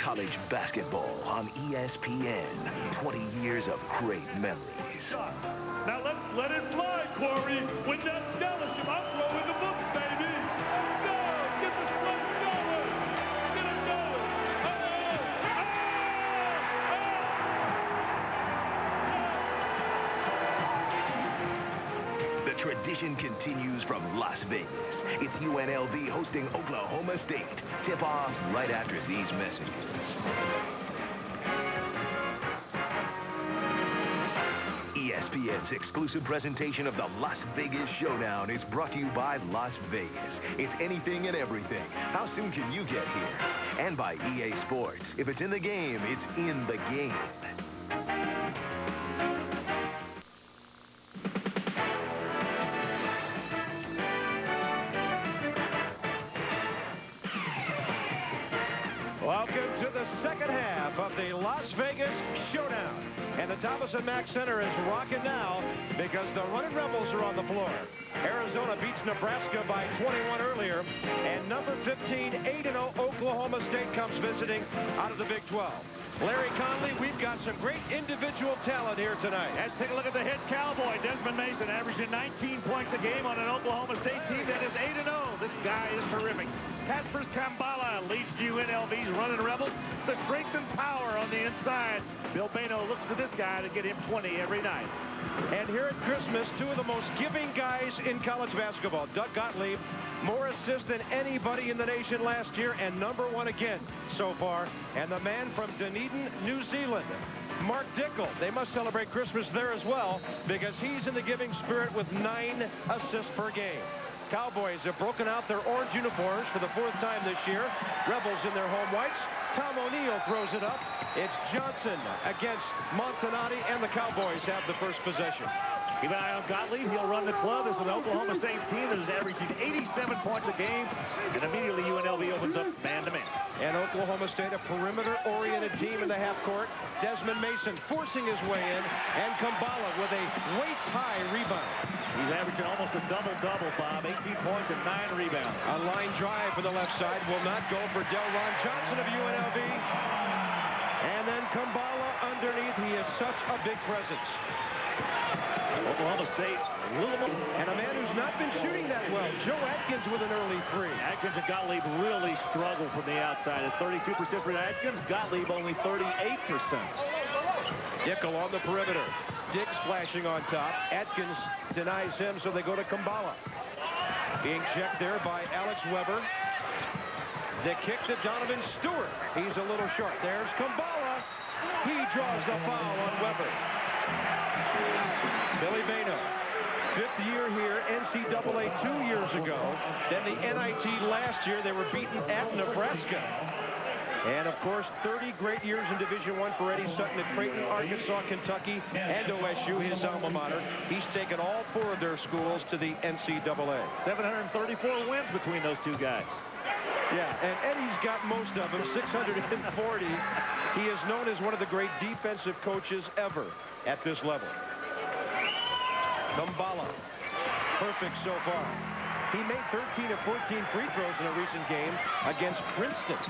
College basketball on ESPN. 20 years of great memories. Now let's let it fly, Corey. When that scholarship, I'm throwing the books, baby. Let's go. Get the sweat going. Get it going. The tradition continues from Las Vegas. It's UNLV hosting Oklahoma State. Tip-off right after these messages. ESPN's exclusive presentation of the Las Vegas Showdown is brought to you by Las Vegas. It's anything and everything. How soon can you get here? And by EA Sports. If it's in the game, it's in the game. Welcome to the second half of the Las Vegas Showdown. And the Thomas Mack Center is rocking now because the Running Rebels are on the floor. Arizona beats Nebraska by 21 earlier. And number 15, 8-0 Oklahoma State comes visiting out of the Big 12. Larry Conley, we've got some great individual talent here tonight. Let's take a look at the head Cowboy, Desmond Mason, averaging 19 points a game on an Oklahoma State team that is 8-0. This guy is terrific. Kasper Kambala leads UNLV's Running Rebels. The strength and power on the inside. Bill Bano looks to this guy to get him 20 every night. And here at Christmas, two of the most giving guys in college basketball. Doug Gottlieb, more assists than anybody in the nation last year, and #1 again so far. And the man from Dunedin, New Zealand, Mark Dickel. They must celebrate Christmas there as well because he's in the giving spirit with 9 assists per game. Cowboys have broken out their orange uniforms for the 4th time this year. Rebels in their home whites. Tom O'Neal throws it up. It's Johnson against Montanati, and the Cowboys have the first possession. Keep an eye on Gottlieb. He'll run the club. This is an Oklahoma State team that is averaging 87 points a game. And immediately UNLV opens up man-to-man. And Oklahoma State, a perimeter-oriented team in the half court. Desmond Mason forcing his way in. And Kambala with a waist-high rebound. He's averaging almost a double-double, Bob. 18 points and 9 rebounds. A line drive for the left side will not go for Delron Johnson of UNLV. And then Kambala underneath. He is such a big presence. Oklahoma State, and a man who's not been shooting that well, Joe Atkins with an early 3. Atkins and Gottlieb really struggle from the outside. It's 32% for Atkins, Gottlieb only 38%. Dickel on the perimeter. Dick splashing on top. Atkins denies him, so they go to Kambala. Being checked there by Alex Weber. The kick to Donovan Stewart. He's a little short. There's Kambala. He draws the foul on Weber. Billy Bano, 5th year here, NCAA 2 years ago. Then the NIT last year, they were beaten at Nebraska. And, of course, 30 great years in Division I for Eddie Sutton at Creighton, Arkansas, Kentucky, and OSU, his alma mater. He's taken all 4 of their schools to the NCAA. 734 wins between those two guys. Yeah, and Eddie's got most of them, 640. He is known as one of the great defensive coaches ever at this level. Kambala, perfect so far. He made 13 of 14 free throws in a recent game against Princeton.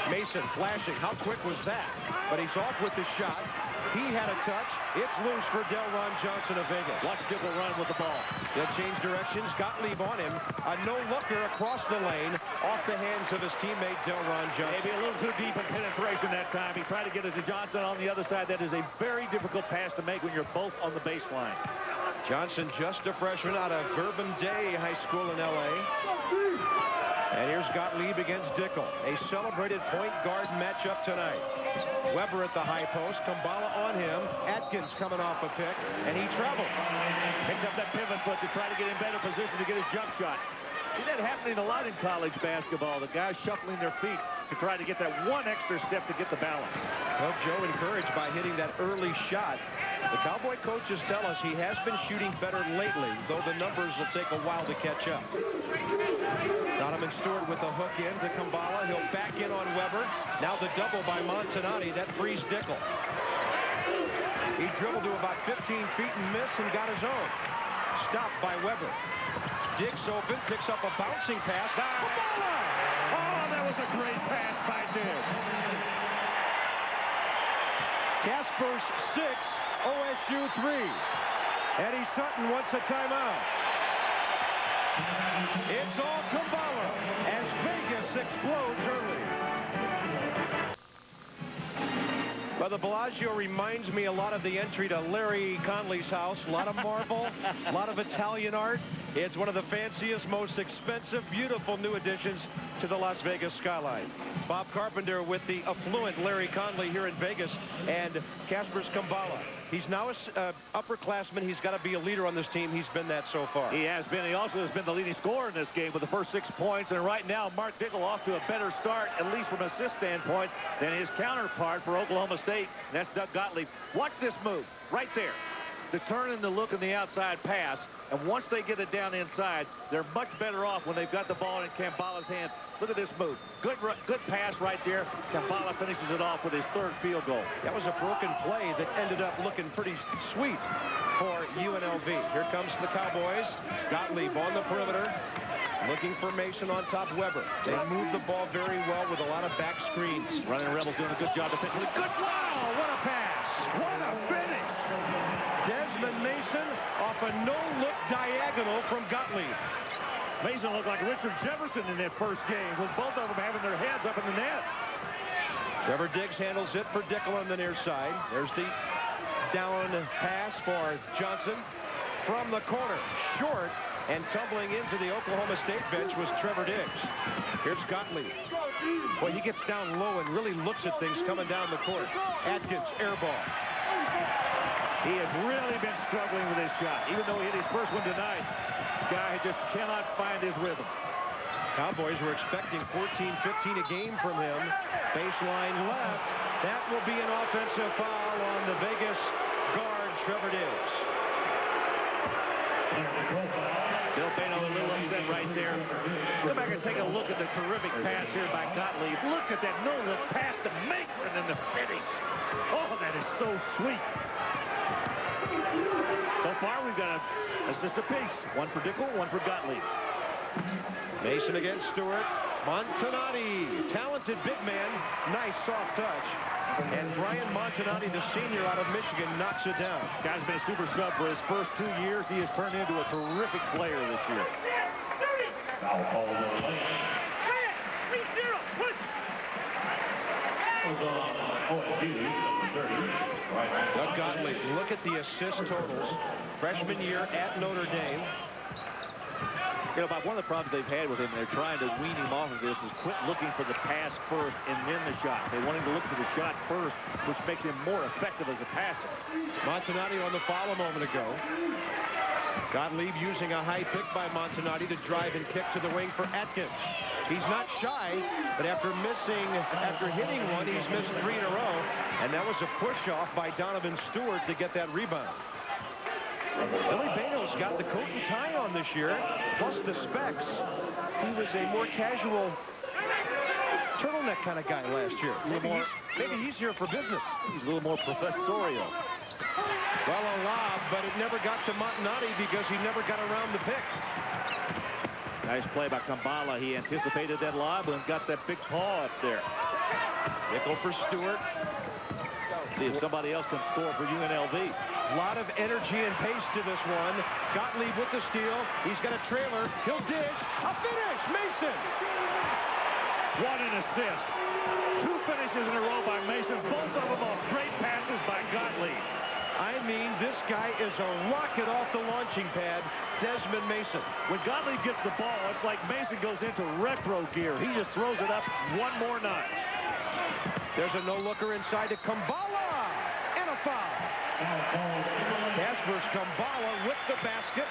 Mason flashing. How quick was that? But he's off with the shot. He had a touch. It's loose for Delron Johnson of Vegas. Watch Dickel run with the ball. They'll change directions. Gottlieb on him. A no-looker across the lane off the hands of his teammate Delron Johnson. Maybe a little too deep in penetration that time. He tried to get it to Johnson on the other side. That is a very difficult pass to make when you're both on the baseline. Johnson, just a freshman out of Bourbon Day High School in L.A. And here's Gottlieb against Dickel. A celebrated point guard matchup tonight. Weber at the high post. Kambala on him. Atkins coming off a pick. And he travels. Picks up that pivot foot to try to get in better position to get his jump shot. See that happening a lot in college basketball. The guys shuffling their feet to try to get that one extra step to get the balance. Well, Joe encouraged by hitting that early shot. The Cowboy coaches tell us he has been shooting better lately, though the numbers will take a while to catch up. Donovan Stewart with the hook in to Kambala. He'll back in on Weber. Now the double by Montanati. That frees Dickel. He dribbled to about 15 feet and missed and got his own. Stopped by Weber. Dick's open, picks up a bouncing pass. Oh, that was a great three. Eddie Sutton wants a timeout. It's all Kambala as Vegas explodes early. Well, the Bellagio reminds me a lot of the entry to Larry Conley's house. A lot of marble, a lot of Italian art. It's one of the fanciest, most expensive, beautiful new additions to the Las Vegas skyline. Bob Carpenter with the affluent Larry Conley here in Vegas, and Kaspers Kambala. He's now an upperclassman. He's got to be a leader on this team. He's been that so far. He has been. He also has been the leading scorer in this game with the first 6 points. And right now, Mark Dickel off to a better start, at least from an assist standpoint, than his counterpart for Oklahoma State. And that's Doug Gottlieb. Watch this move right there. The turn and the look in the outside pass. And once they get it down inside, they're much better off when they've got the ball in Kambala's hands. Look at this move. Good pass right there. Kambala finishes it off with his 3rd field goal. That was a broken play that ended up looking pretty sweet for UNLV. Here comes the Cowboys. Gottlieb on the perimeter, looking for Mason on top Weber. They move the ball very well with a lot of back screens. Running Rebels doing a good job defensively. Good wow! What a pass! What a finish! Desmond Mason off a no-look diagonal from Gottlieb. Mason looked like Richard Jefferson in that first game, with both of them having their heads up in the net. Trevor Diggs handles it for Dickel on the near side. There's the down pass for Johnson from the corner. Short, and tumbling into the Oklahoma State bench was Trevor Diggs. Here's Gottlieb. Boy, he gets down low and really looks at things coming down the court. Atkins, air ball. He has really been struggling with his shot. Even though he hit his first one tonight, the guy just cannot find his rhythm. Cowboys were expecting 14-15 a game from him. Baseline left. That will be an offensive foul on the Vegas guard, Trevor Diggs. Bill Bano a little upset right there. Go back and take a look at the terrific pass here by Gottlieb. Look at that no-look pass to Maker and then the finish. Oh, that is so sweet. So far, we've got an assist apiece. One for Dickel, one for Gottlieb. Mason against Stewart. Montanati, talented big man. Nice soft touch. And Brian Montanati, the senior out of Michigan, knocks it down. Guy's been a super sub for his first 2 years. He has turned into a terrific player this year. Foul call on the lane. Doug Gottlieb, look at the assist totals. Freshman year at Notre Dame. You know, Bob, one of the problems they've had with him, they're trying to wean him off of this, is quit looking for the pass first and then the shot. They want him to look for the shot first, which makes him more effective as a passer. Montanati on the foul a moment ago. Gottlieb using a high pick by Montanati to drive and kick to the wing for Atkins. He's not shy, but after hitting one, he's missed 3 in a row. And that was a push-off by Donovan Stewart to get that rebound. Billy Bano's got the coat and tie on this year, plus the specs. He was a more casual turtleneck kind of guy last year. Maybe he's here for business. He's a little more professorial. Well, a lob, but it never got to Montanati because he never got around the pick. Nice play by Kambala. He anticipated that lob and got that big paw up there. Nickel for Stewart. See if somebody else can score for UNLV. A lot of energy and pace to this one. Gottlieb with the steal. He's got a trailer. He'll dish. A finish. Mason. What an assist. 2 finishes in a row by Mason. Both of them off great passes by Gottlieb. I mean, this guy is a rocket off the launching pad. Desmond Mason. When Gottlieb gets the ball, it's like Mason goes into retro gear. He just throws it up one more notch. There's a no-looker inside to Kambala. And a foul. Kaspers Kambala with the basket.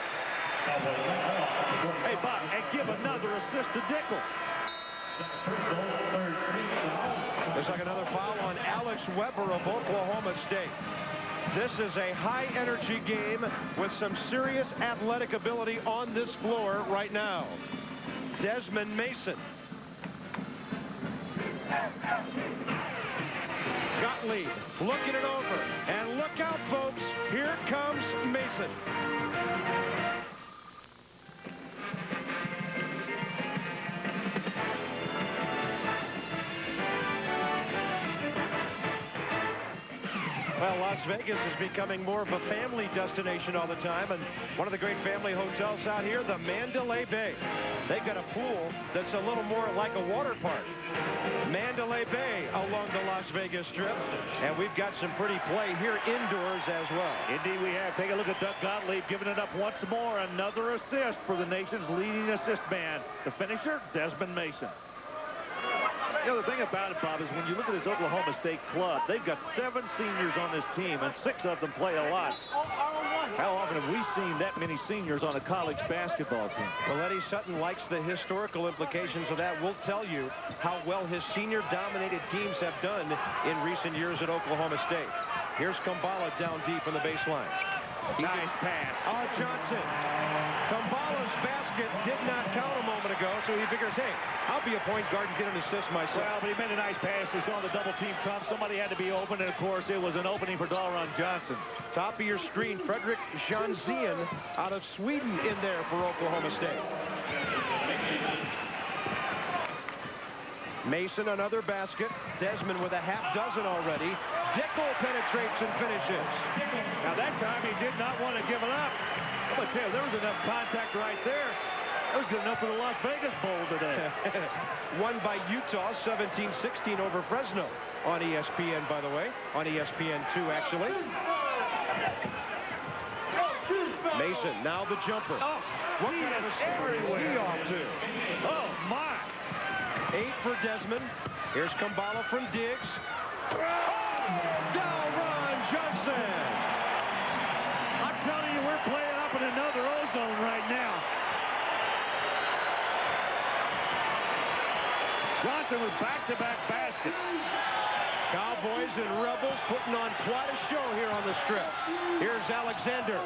Hey, Bob, and give another assist to Dickel. Looks like another foul on Alex Weber of Oklahoma State. This is a high-energy game with some serious athletic ability on this floor right now. Desmond Mason. Gottlieb looking it over. And look out, folks. Here comes Mason. Well, Las Vegas is becoming more of a family destination all the time, and one of the great family hotels out here, the Mandalay Bay. They've got a pool that's a little more like a water park. Mandalay Bay along the Las Vegas Strip, and we've got some pretty play here indoors as well. Indeed we have. Take a look at Doug Gottlieb giving it up once more. Another assist for the nation's leading assist man. The finisher, Desmond Mason. You know, the thing about it, Bob, is when you look at this Oklahoma State club, they've got 7 seniors on this team, and 6 of them play a lot. How often have we seen that many seniors on a college basketball team? Well, Eddie Sutton likes the historical implications of that. We'll tell you how well his senior-dominated teams have done in recent years at Oklahoma State. Here's Kumbala down deep in the baseline. Nice pass. Oh, Johnson. Kumbala's basket did not count a moment ago, so he figures, hey, I'll be a point guard and get an assist myself. Well, but he made a nice pass. He saw the double team come. Somebody had to be open, and of course, it was an opening for Dalron Johnson. Top of your screen, Fredrik Janzien out of Sweden in there for Oklahoma State. Mason, another basket. Desmond with a half dozen already. Dickel penetrates and finishes. Now that time he did not want to give it up. I'm going to tell you, there was enough contact right there. That was good enough for the Las Vegas Bowl today. Won by Utah, 17-16 over Fresno on ESPN, by the way. On ESPN2, actually. Mason, now the jumper. Oh, what kind of a start is he off to? Oh, my. 8 for Desmond. Here's Kumbala from Diggs. Dalron Johnson. I'm telling you, we're playing up in another ozone right now. Johnson with back-to-back baskets. Cowboys and Rebels putting on quite a show here on the strip. Here's Alexander.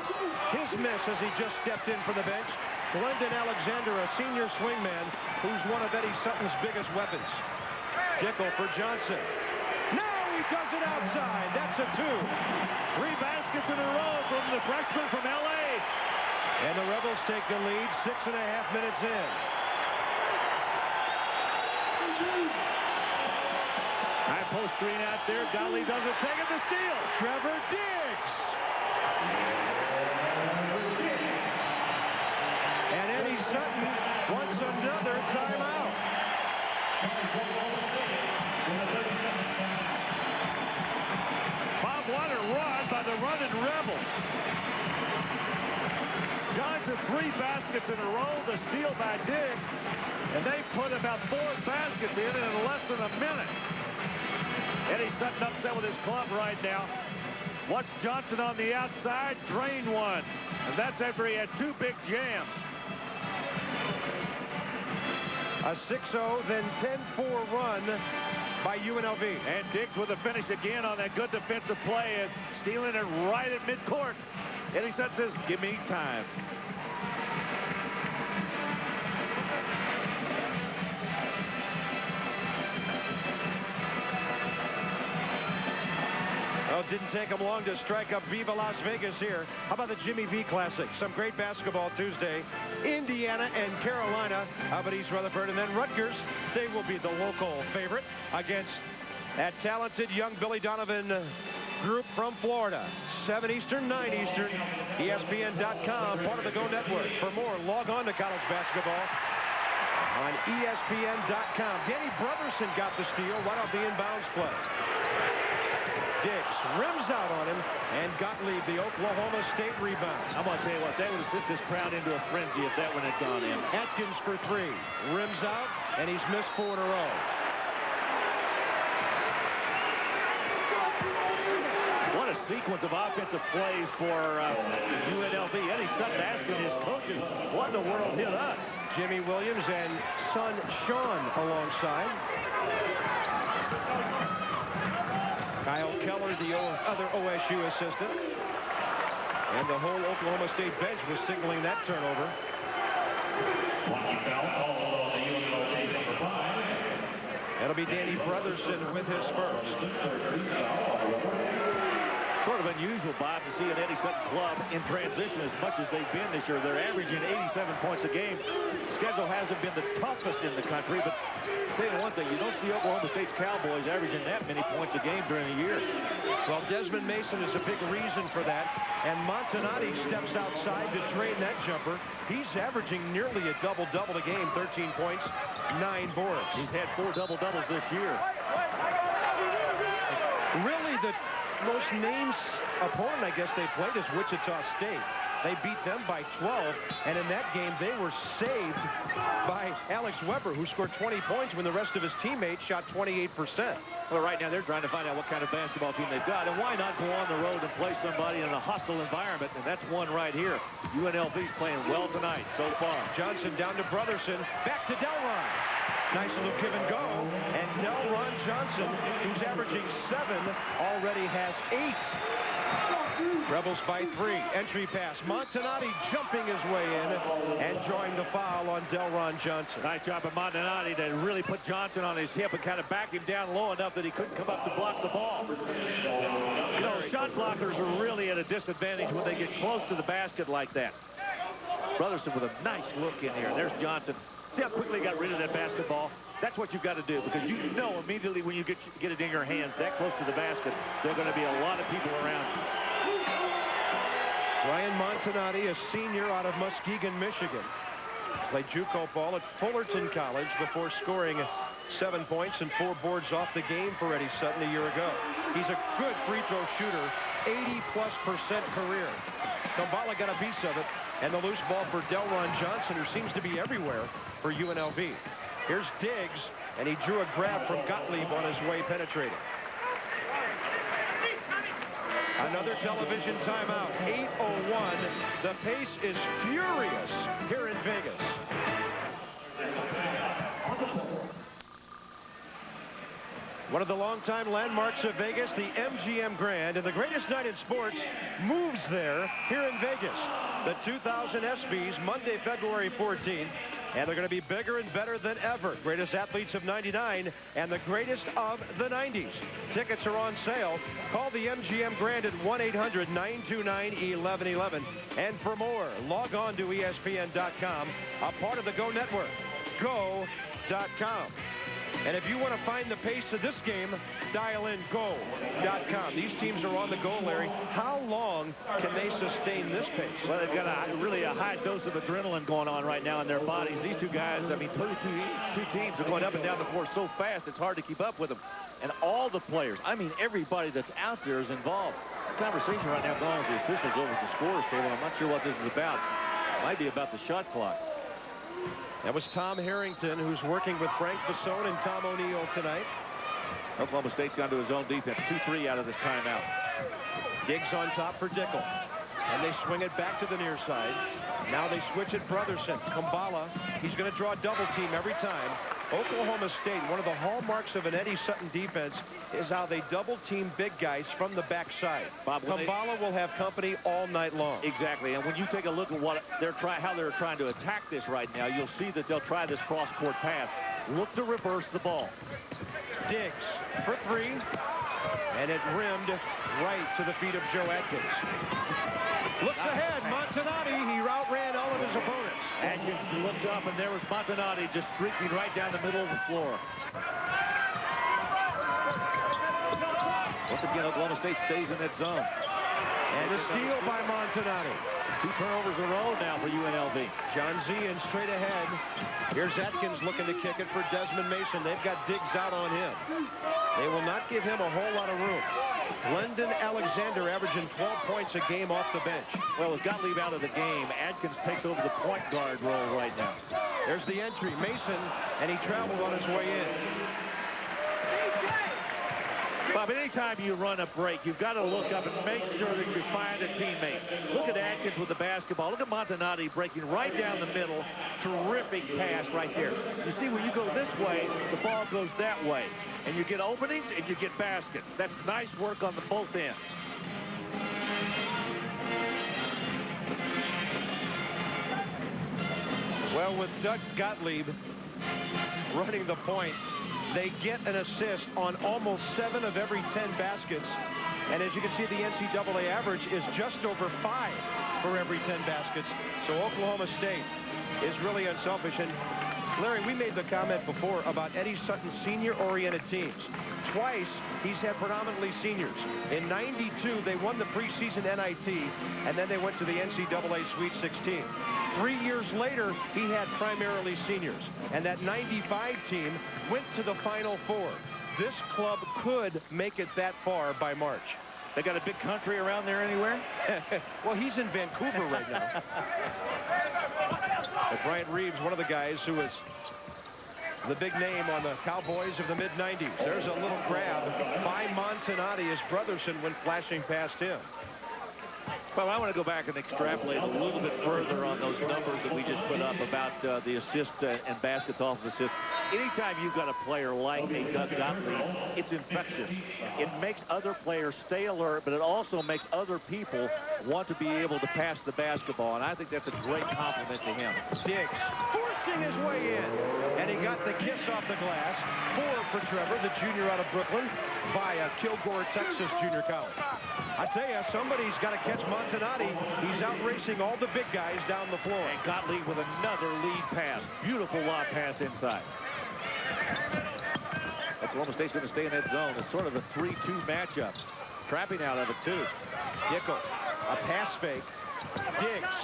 His miss as he just stepped in from the bench. Glendon Alexander, a senior swingman, who's one of Eddie Sutton's biggest weapons. Dickel for Johnson. Now he does it outside. That's a 2. 3 baskets in a row from the freshman from L.A. And the Rebels take the lead 6.5 minutes in. High post screen out there. Gottlieb doesn't take it to steal. Trevor Diggs. And Eddie Sutton wants another timeout. Bob, what a run by the running Rebels. Johnson 3 baskets in a row. The steal by Diggs. And they put about 4 baskets in less than a minute. Eddie Sutton upset with his club right now. Watch Johnson on the outside, drain one. And that's after he had 2 big jams. A 6-0, then 10-4 run by UNLV. And Diggs with a finish again on that good defensive play, and stealing it right at midcourt. Eddie Sutton says, give me time. Well, it didn't take them long to strike up Viva Las Vegas here. How about the Jimmy V Classic? Some great basketball Tuesday. Indiana and Carolina. How about East Rutherford? And then Rutgers. They will be the local favorite against that talented young Billy Donovan group from Florida. 7 Eastern, 9 Eastern. ESPN.com, part of the Go Network. For more, log on to college basketball on ESPN.com. Danny Brotherson got the steal right off the inbounds play. Diggs rims out on him, and Gottlieb, the Oklahoma State rebound. I'm going to tell you what, that would have sent this crowd into a frenzy if that one had gone in. Atkins for 3. Rims out, and he's missed 4 in a row. What a sequence of offensive plays for UNLV. Eddie Sutton asking his coaches, what in the world hit us? Jimmy Williams and son Sean alongside. Kyle Keller, the other OSU assistant. And the whole Oklahoma State bench was signaling that turnover. That'll be Danny Brotherson with his first. Sort of unusual, Bob, to see an Eddie Sutton club in transition as much as they've been this year. They're averaging 87 points a game. Schedule hasn't been the toughest in the country, but I'll tell you one thing, you don't see Oklahoma State's Cowboys averaging that many points a game during the year. Well, Desmond Mason is a big reason for that, and Montanati steps outside to train that jumper. He's averaging nearly a double-double a game, 13 points, 9 boards. He's had 4 double-doubles this year. Really, the most names opponent, I guess, they played is Wichita State. They beat them by 12, and in that game, they were saved by Alex Weber, who scored 20 points when the rest of his teammates shot 28%. Well, right now, they're trying to find out what kind of basketball team they've got, and why not go on the road and play somebody in a hostile environment, and that's one right here. UNLV's playing well tonight so far. Johnson down to Brotherson, back to Delron. Nice little give and go, and Delron Johnson, who's averaging 7, already has 8. Rebels by 3. Entry pass. Montanati jumping his way in and drawing the foul on Delron Johnson. Nice job of Montanati to really put Johnson on his hip and kind of back him down low enough that he couldn't come up to block the ball. You know, shot blockers are really at a disadvantage when they get close to the basket like that. Brotherson with a nice look in here. There's Johnson. See how quickly he got rid of that basketball? That's what you've got to do, because you know immediately when you get it in your hands that close to the basket, there are going to be a lot of people around you. Ryan Montanati, a senior out of Muskegon, Michigan. Played JUCO ball at Fullerton College before scoring 7 points and 4 boards off the game for Eddie Sutton a year ago. He's a good free throw shooter, 80+% career. Kambala got a piece of it, and the loose ball for Delron Johnson, who seems to be everywhere for UNLV. Here's Diggs, and he drew a grab from Gottlieb on his way penetrating. Another television timeout. 8:01. The pace is furious here in Vegas. One of the longtime landmarks of Vegas, the MGM Grand, and the greatest night in sports moves there here in Vegas. The 2000 ESPYs, Monday, February 14th. And they're going to be bigger and better than ever. Greatest athletes of '99 and the greatest of the '90s. Tickets are on sale. Call the MGM Grand at 1-800-929-1111. And for more, log on to ESPN.com, a part of the Go Network. Go.com. And if you want to find the pace of this game, dial in go.com. These teams are on the go, Larry. How long can they sustain this pace? Well, they've got really a high dose of adrenaline going on right now in their bodies. These two guys, I mean, two teams are going up and down the court so fast, it's hard to keep up with them. And all the players, I mean, everybody that's out there is involved. The conversation right now going on with the officials over at the scorers table. I'm not sure what this is about. It might be about the shot clock. That was Tom Harrington, who's working with Frank Bassone and Tom O'Neill tonight. Oklahoma State's gone to his own defense. 2-3 out of this timeout. Diggs on top for Dickel. And they swing it back to the near side. Now they switch it Brotherson. Kambala, he's going to draw a double team every time. Oklahoma State, one of the hallmarks of an Eddie Sutton defense is how they double team big guys from the backside. Bob, Kambala will have company all night long. Exactly, and when you take a look at what how they're trying to attack this right now, you'll see that they'll try this cross-court pass. Look to reverse the ball. Diggs for 3, and it rimmed right to the feet of Joe Atkins. Looks ahead, Montanati, he outran all of his opponents. Atkins looked up, and there was Montanati just streaking right down the middle of the floor. Once again, Oklahoma State stays in that zone. And a steal by Montanati. 2 turnovers in a row now for UNLV. John Z in straight ahead. Here's Atkins looking to kick it for Desmond Mason. They've got Diggs out on him. They will not give him a whole lot of room. Glendon Alexander averaging 12 points a game off the bench. Well, with Gottlieb out of the game, Atkins takes over the point guard role right now. There's the entry. Mason, and he traveled on his way in. Bob, anytime you run a break, you've got to look up and make sure that you find a teammate. Look at Atkins with the basketball. Look at Montanati breaking right down the middle. Terrific pass right there. You see, when you go this way, the ball goes that way. And you get openings and you get baskets. That's nice work on the both ends. Well, with Doug Gottlieb running the point, they get an assist on almost 7 of every 10 baskets. And as you can see, the NCAA average is just over 5 for every 10 baskets. So Oklahoma State is really unselfish. And Larry, we made the comment before about Eddie Sutton's senior-oriented teams. Twice, he's had predominantly seniors. In '92, they won the preseason NIT, and then they went to the NCAA Sweet 16. 3 years later, he had primarily seniors. And that '95 team went to the Final Four. This club could make it that far by March. They got a big country around there anywhere? Well, he's in Vancouver right now. But Bryant Reeves, one of the guys who was the big name on the Cowboys of the mid-90s. There's a little grab by Montanati as Brotherson went flashing past him. Well, I want to go back and extrapolate a little bit further on those numbers that we just put up about the assists and baskets off of assists. Anytime you've got a player like a Doug Gottlieb, it's infectious. It makes other players stay alert, but it also makes other people want to be able to pass the basketball, and I think that's a great compliment to him. Diggs forcing his way in, and he got the kiss off the glass. 4 for Trevor, the junior out of Brooklyn, via Kilgore, Texas Junior College. I tell you, somebody's got to catch Montanati. He's out racing all the big guys down the floor. And Gottlieb with another lead pass. Beautiful lob pass inside. Oklahoma State's going to stay in that zone. It's sort of a 3-2 matchup. Trapping out of it, too. Dickel, a pass fake. Diggs.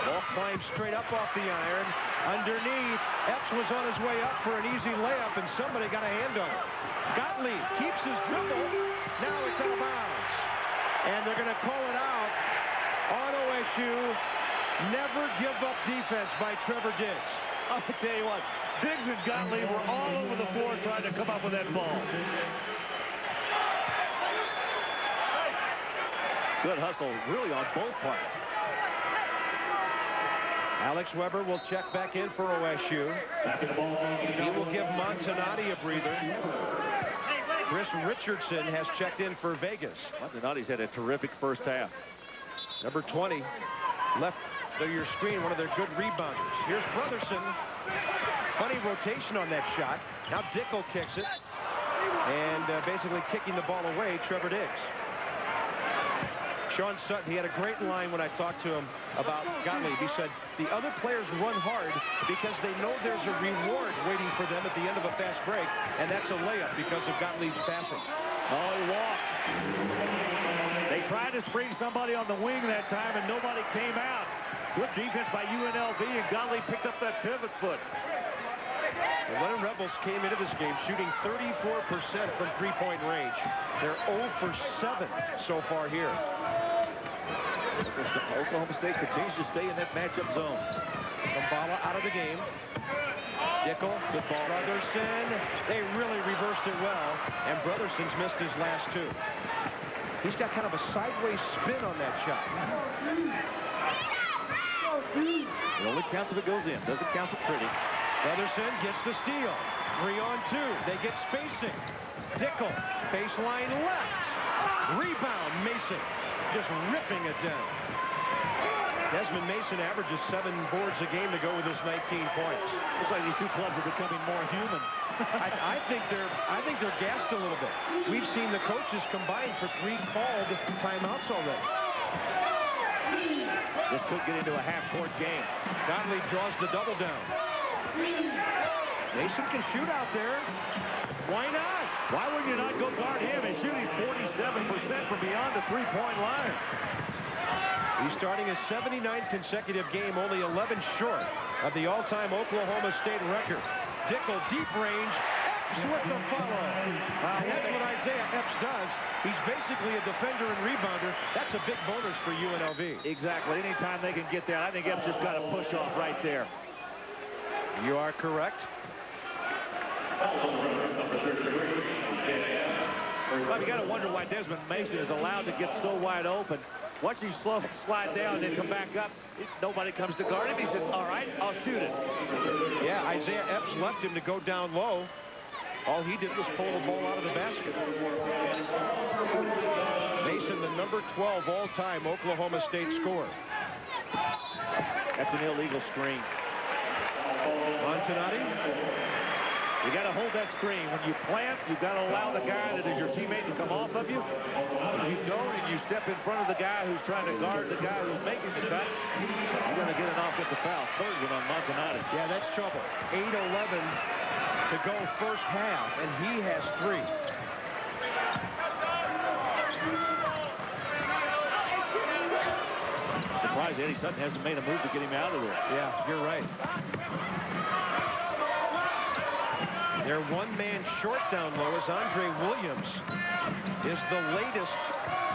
Ball climbs straight up off the iron. Underneath, Epps was on his way up for an easy layup, and somebody got a hand on it. Gottlieb keeps his dribble. Now it's out of bounds. And they're going to call it out on OSU. Never give up defense by Trevor Diggs. I'll tell you what, Diggs and Gottlieb were all over the floor trying to come up with that ball. Good hustle, really, on both parts. Alex Weber will check back in for OSU. He will give Montanati a breather. Chris Richardson has checked in for Vegas. Montanati's had a terrific first half. Number 20 left your screen, one of their good rebounders. Here's Brotherson. Funny rotation on that shot. Now Dickel kicks it. And basically kicking the ball away, Trevor Diggs. Sean Sutton, he had a great line when I talked to him about Gottlieb. He said, the other players run hard because they know there's a reward waiting for them at the end of a fast break, and that's a layup because of Gottlieb's passing. Oh, he walked. They tried to spring somebody on the wing that time, and nobody came out. Good defense by UNLV, and Gottlieb picked up that pivot foot. The Leonard Rebels came into this game shooting 34% from three-point range. They're 0 for 7 so far here. Oklahoma State continues to stay in that matchup zone. Kambala out of the game. Dickel, good ball. Brotherson, they really reversed it well, and Brotherson's missed his last 2. He's got kind of a sideways spin on that shot. It only counts if it goes in. Doesn't count for pretty. Brotherson gets the steal. 3 on 2. They get spacing. Dickel, baseline left. Rebound, Mason. Just ripping it down. Desmond Mason averages 7 boards a game to go with his 19 points. Looks like these two clubs are becoming more human. I think they're gassed a little bit. We've seen the coaches combine for 3 called timeouts already. This could get into a half-court game. Gottlieb draws the double down. Mason can shoot out there. Why not? Why would you not go guard him? He's shooting 47% from beyond the three-point line. He's starting a 79th consecutive game, only 11 short of the all-time Oklahoma State record. Dickel, deep range. Epps with the follow. That's what Isaiah Epps does. He's basically a defender and rebounder. That's a big bonus for UNLV. Exactly. Anytime they can get that, I think Epps just got a push off right there. You are correct. Well, you got to wonder why Desmond Mason is allowed to get so wide open. Watch him slide down and then come back up. Nobody comes to guard him. He says, all right, I'll shoot it. Yeah, Isaiah Epps left him to go down low. All he did was pull the ball out of the basket. Mason, the number 12 all-time Oklahoma State scorer. That's an illegal screen. Montanati You got to hold that screen. When you plant, you've got to allow the guy that is your teammate to come off of you. If you don't and you step in front of the guy who's trying to guard the guy who's making the cut, you're going to get an offensive foul. Third one on Montanati. Yeah, that's trouble. 8:11 to go first half, and he has 3. Surprised Eddie Sutton hasn't made a move to get him out of there. Yeah, you're right. Their one-man short down low is Andre Williams, is the latest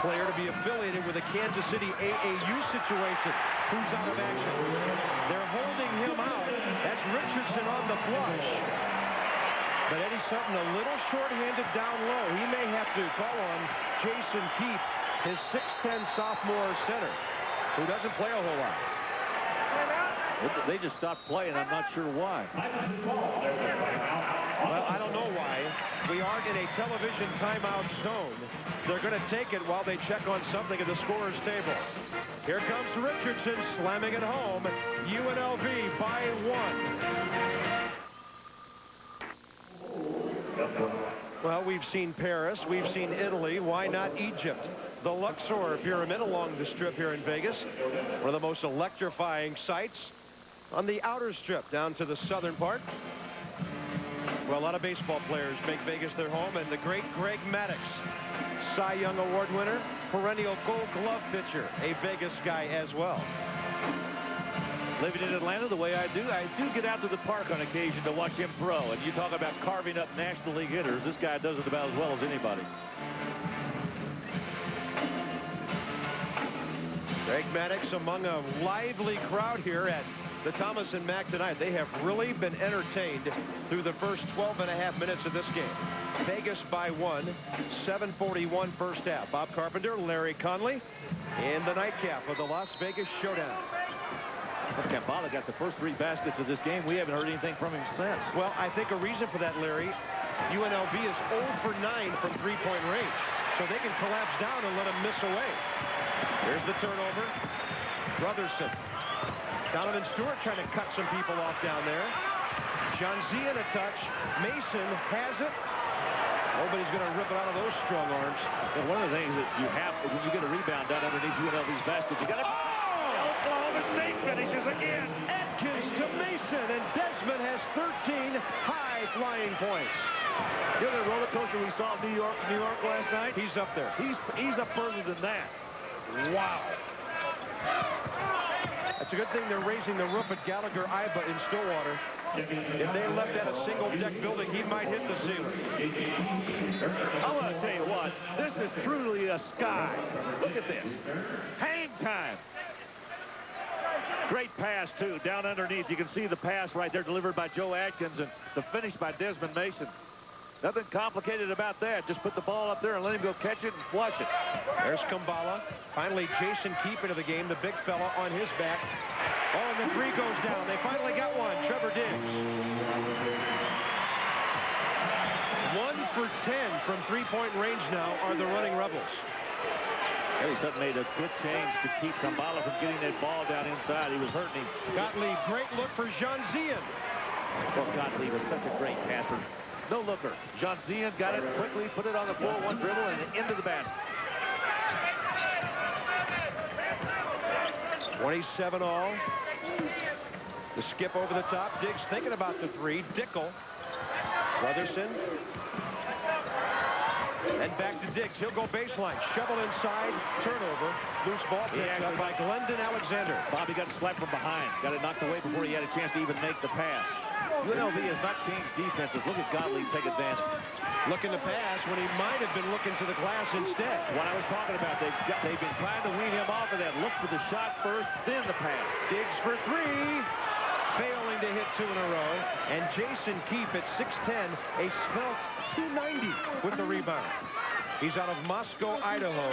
player to be affiliated with a Kansas City AAU situation. Who's out of action? They're holding him out. That's Richardson on the flush. But Eddie Sutton a little short-handed down low. He may have to call on Jason Keefe, his 6'10 sophomore center, who doesn't play a whole lot. They just stopped playing. I'm not sure why. Well, I don't know why. We aren't in a television timeout zone. They're going to take it while they check on something at the scorer's table. Here comes Richardson slamming it home. UNLV by 1. Well, we've seen Paris. We've seen Italy. Why not Egypt? The Luxor Pyramid along the Strip here in Vegas. One of the most electrifying sights on the outer strip down to the southern part. Well, a lot of baseball players make Vegas their home, and the great Greg Maddux, Cy Young Award winner, perennial Gold Glove pitcher, a Vegas guy as well. Living in Atlanta the way I do get out to the park on occasion to watch him throw. And you talk about carving up National League hitters, this guy does it about as well as anybody. Greg Maddux among a lively crowd here at the Thomas and Mack tonight. They have really been entertained through the first 12.5 minutes of this game. Vegas by 1, 7:41 first half. Bob Carpenter, Larry Conley in the nightcap of the Las Vegas Showdown. Kambala got the first 3 baskets of this game. We haven't heard anything from him since. Well, I think a reason for that, Larry, UNLV is 0 for 9 from three-point range. So they can collapse down and let him miss away. Here's the turnover. Brotherson. Donovan Stewart trying to cut some people off down there. Janzian a touch. Mason has it. Oh, but he's going to rip it out of those strong arms. And one of the things that you have, when you get a rebound down underneath UNLV's basket, you got to... Oklahoma State finishes again. Atkins to Mason, and Desmond has 13 high-flying points. You know the roller coaster we saw in New York last night? He's up there. He's up further than that. Wow. It's a good thing they're raising the roof at Gallagher Iba in Stillwater. If they left at a single-deck building, he might hit the ceiling. I want to tell you what, this is truly a sky. Look at this. Hang time. Great pass, too, down underneath. You can see the pass right there delivered by Joe Atkins and the finish by Desmond Mason. Nothing complicated about that. Just put the ball up there and let him go catch it and flush it. There's Kambala. Finally, Jason Keefe into the game. The big fella on his back. Oh, and the 3 goes down. They finally got one. Trevor Diggs. 1 for 10 from three-point range now are the running Rebels. Eddie Sutton made a good change to keep Kambala from getting that ball down inside. He was hurting him. Gottlieb, great look for Janzian. Well, Gottlieb was such a great passer. No looker. Janzian got it quickly, put it on the floor, 1 dribble, and into the basket. 27 all. The skip over the top. Diggs thinking about the 3. Dickel. Brotherson. And back to Diggs. He'll go baseline. Shovel inside. Turnover. Loose ball picked up by Glendon Alexander. Bobby got slapped from behind. Got it knocked away before he had a chance to even make the pass. UNLV has not changed defenses. Look at Gottlieb take advantage. Looking to pass when he might have been looking to the glass instead. What I was talking about, they've been trying to wean him off of that. Look for the shot first, then the pass. Diggs for 3. Failing to hit 2 in a row. And Jason Keefe at 6'10", a svelte 290 with the rebound. He's out of Moscow, Idaho.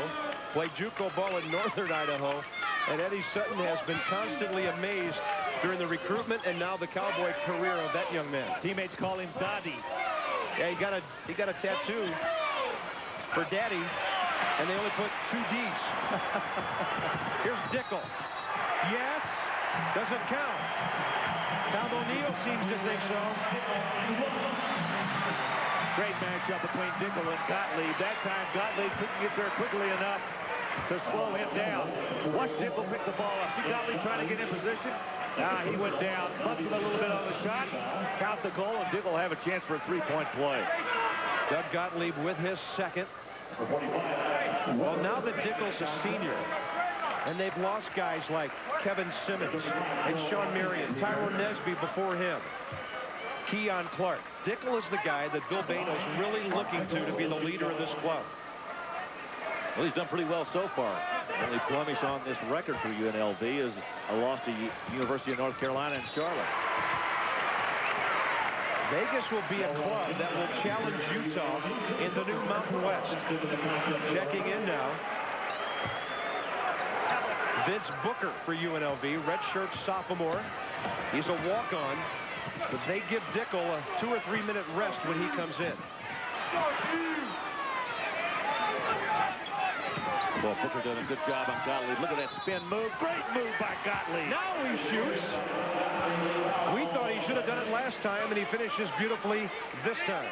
Played JUCO ball in northern Idaho. And Eddie Sutton has been constantly amazed during the recruitment and now the Cowboy career of that young man. Teammates call him Daddy. Yeah, he got a tattoo for Daddy, and they only put 2 D's. Here's Dickel. Yes, Doesn't count. Cal O'Neal seems to think so. Great matchup between Dickel and Gottlieb. That time, Gottlieb couldn't get there quickly enough to slow him down. Watch Dickel pick the ball up. See Gottlieb trying to get in position? He went down, busted a little bit on the shot. Count the goal, and Dickel have a chance for a three-point play. Doug Gottlieb with his second. Well, now that Dickel's a senior, and they've lost guys like Kevin Simmons and Sean Marion, Tyrone Nesby before him, Keon Clark. Dickel is the guy that Bill Bano's really looking to be the leader of this club. Well, he's done pretty well so far. The only blemish on this record for UNLV is a loss to University of North Carolina and Charlotte. Vegas will be a club that will challenge Utah in the new Mountain West. Checking in now. Vince Booker for UNLV, redshirt sophomore. He's a walk-on, but they give Dickel a 2 or 3 minute rest when he comes in. Well, Booker doing a good job on Gottlieb. Look at that spin move. Great move by Gottlieb. Now he shoots. We thought he should have done it last time, and he finishes beautifully this time.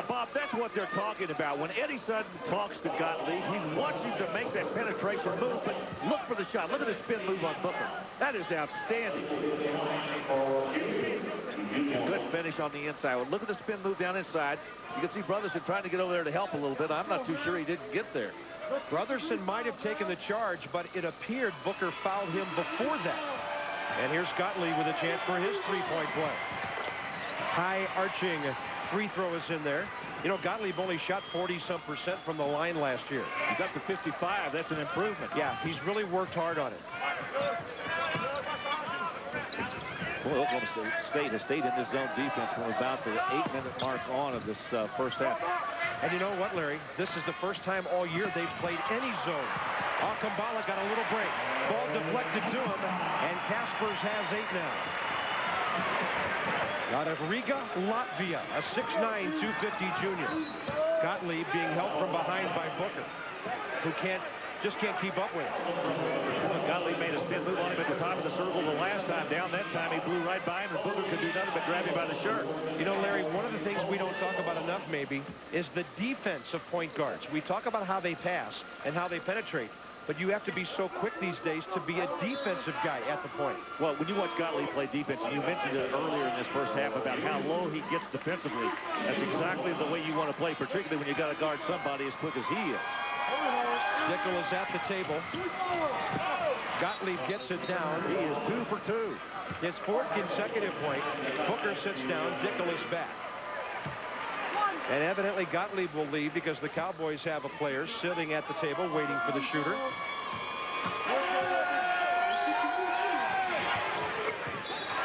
Bob, that's what they're talking about. When Eddie Sutton talks to Gottlieb, he wants him to make that penetration move, but look for the shot. Look at the spin move on Booker. That is outstanding. Good finish on the inside. Well, look at the spin move down inside. You can see Brotherson trying to get over there to help a little bit. I'm not too sure he didn't get there. Brotherson might have taken the charge, but it appeared Booker fouled him before that. And here's Gottlieb with a chance for his three-point play. High arching free throw is in there. You know, Gottlieb only shot 40-some% from the line last year. He got to 55. That's an improvement. Yeah, he's really worked hard on it. Boy, Oklahoma State has stayed in this zone defense from about the 8-minute mark on of this first half. And you know what, Larry? This is the first time all year they've played any zone. Akambala got a little break. Ball deflected to him, and Kaspers has 8 now. Out of Riga, Latvia, a 6'9", 250 junior. Gottlieb being held from behind by Booker, who just can't keep up with it. Well, Gottlieb made a spin move on him at the top of the circle the last time down. That time he blew right by him, and Booker could do nothing but grab him by the shirt. You know, Larry, one of the things we don't talk about enough, maybe, is the defense of point guards. We talk about how they pass and how they penetrate, but you have to be so quick these days to be a defensive guy at the point. Well, when you watch Gottlieb play defense, and you mentioned it earlier in this first half about how low he gets defensively, that's exactly the way you want to play, particularly when you got to guard somebody as quick as he is. Dickel is at the table. Gottlieb gets it down. He is 2 for 2. His 4th consecutive point. Booker sits down. Dickel is back. And evidently Gottlieb will leave because the Cowboys have a player sitting at the table waiting for the shooter.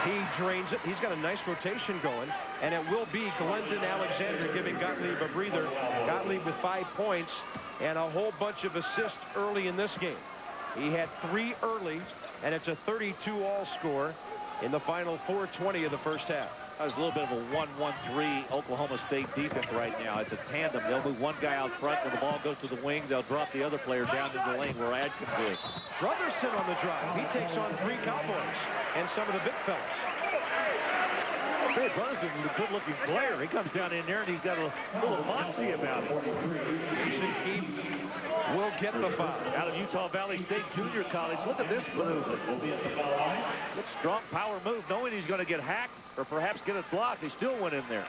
He drains it. He's got a nice rotation going. And it will be Glendon Alexander giving Gottlieb a breather. Gottlieb with 5 points and a whole bunch of assists early in this game. He had 3 early, and it's a 32-all score in the final 4:20 of the first half. There's a little bit of a 1-1-3 Oklahoma State defense right now. It's a tandem. They'll move one guy out front. When the ball goes to the wing, they'll drop the other player down to the lane where Adkins is. Brotherson on the drive. He takes on 3 Cowboys and some of the big fellas. Hey, Brotherson is a good-looking player. He comes down in there, and he's got a little moxie about it. He will get the foul. Out of Utah Valley State Junior College. Look at this move. Good, strong power move, knowing he's going to get hacked or perhaps get it blocked. He still went in there.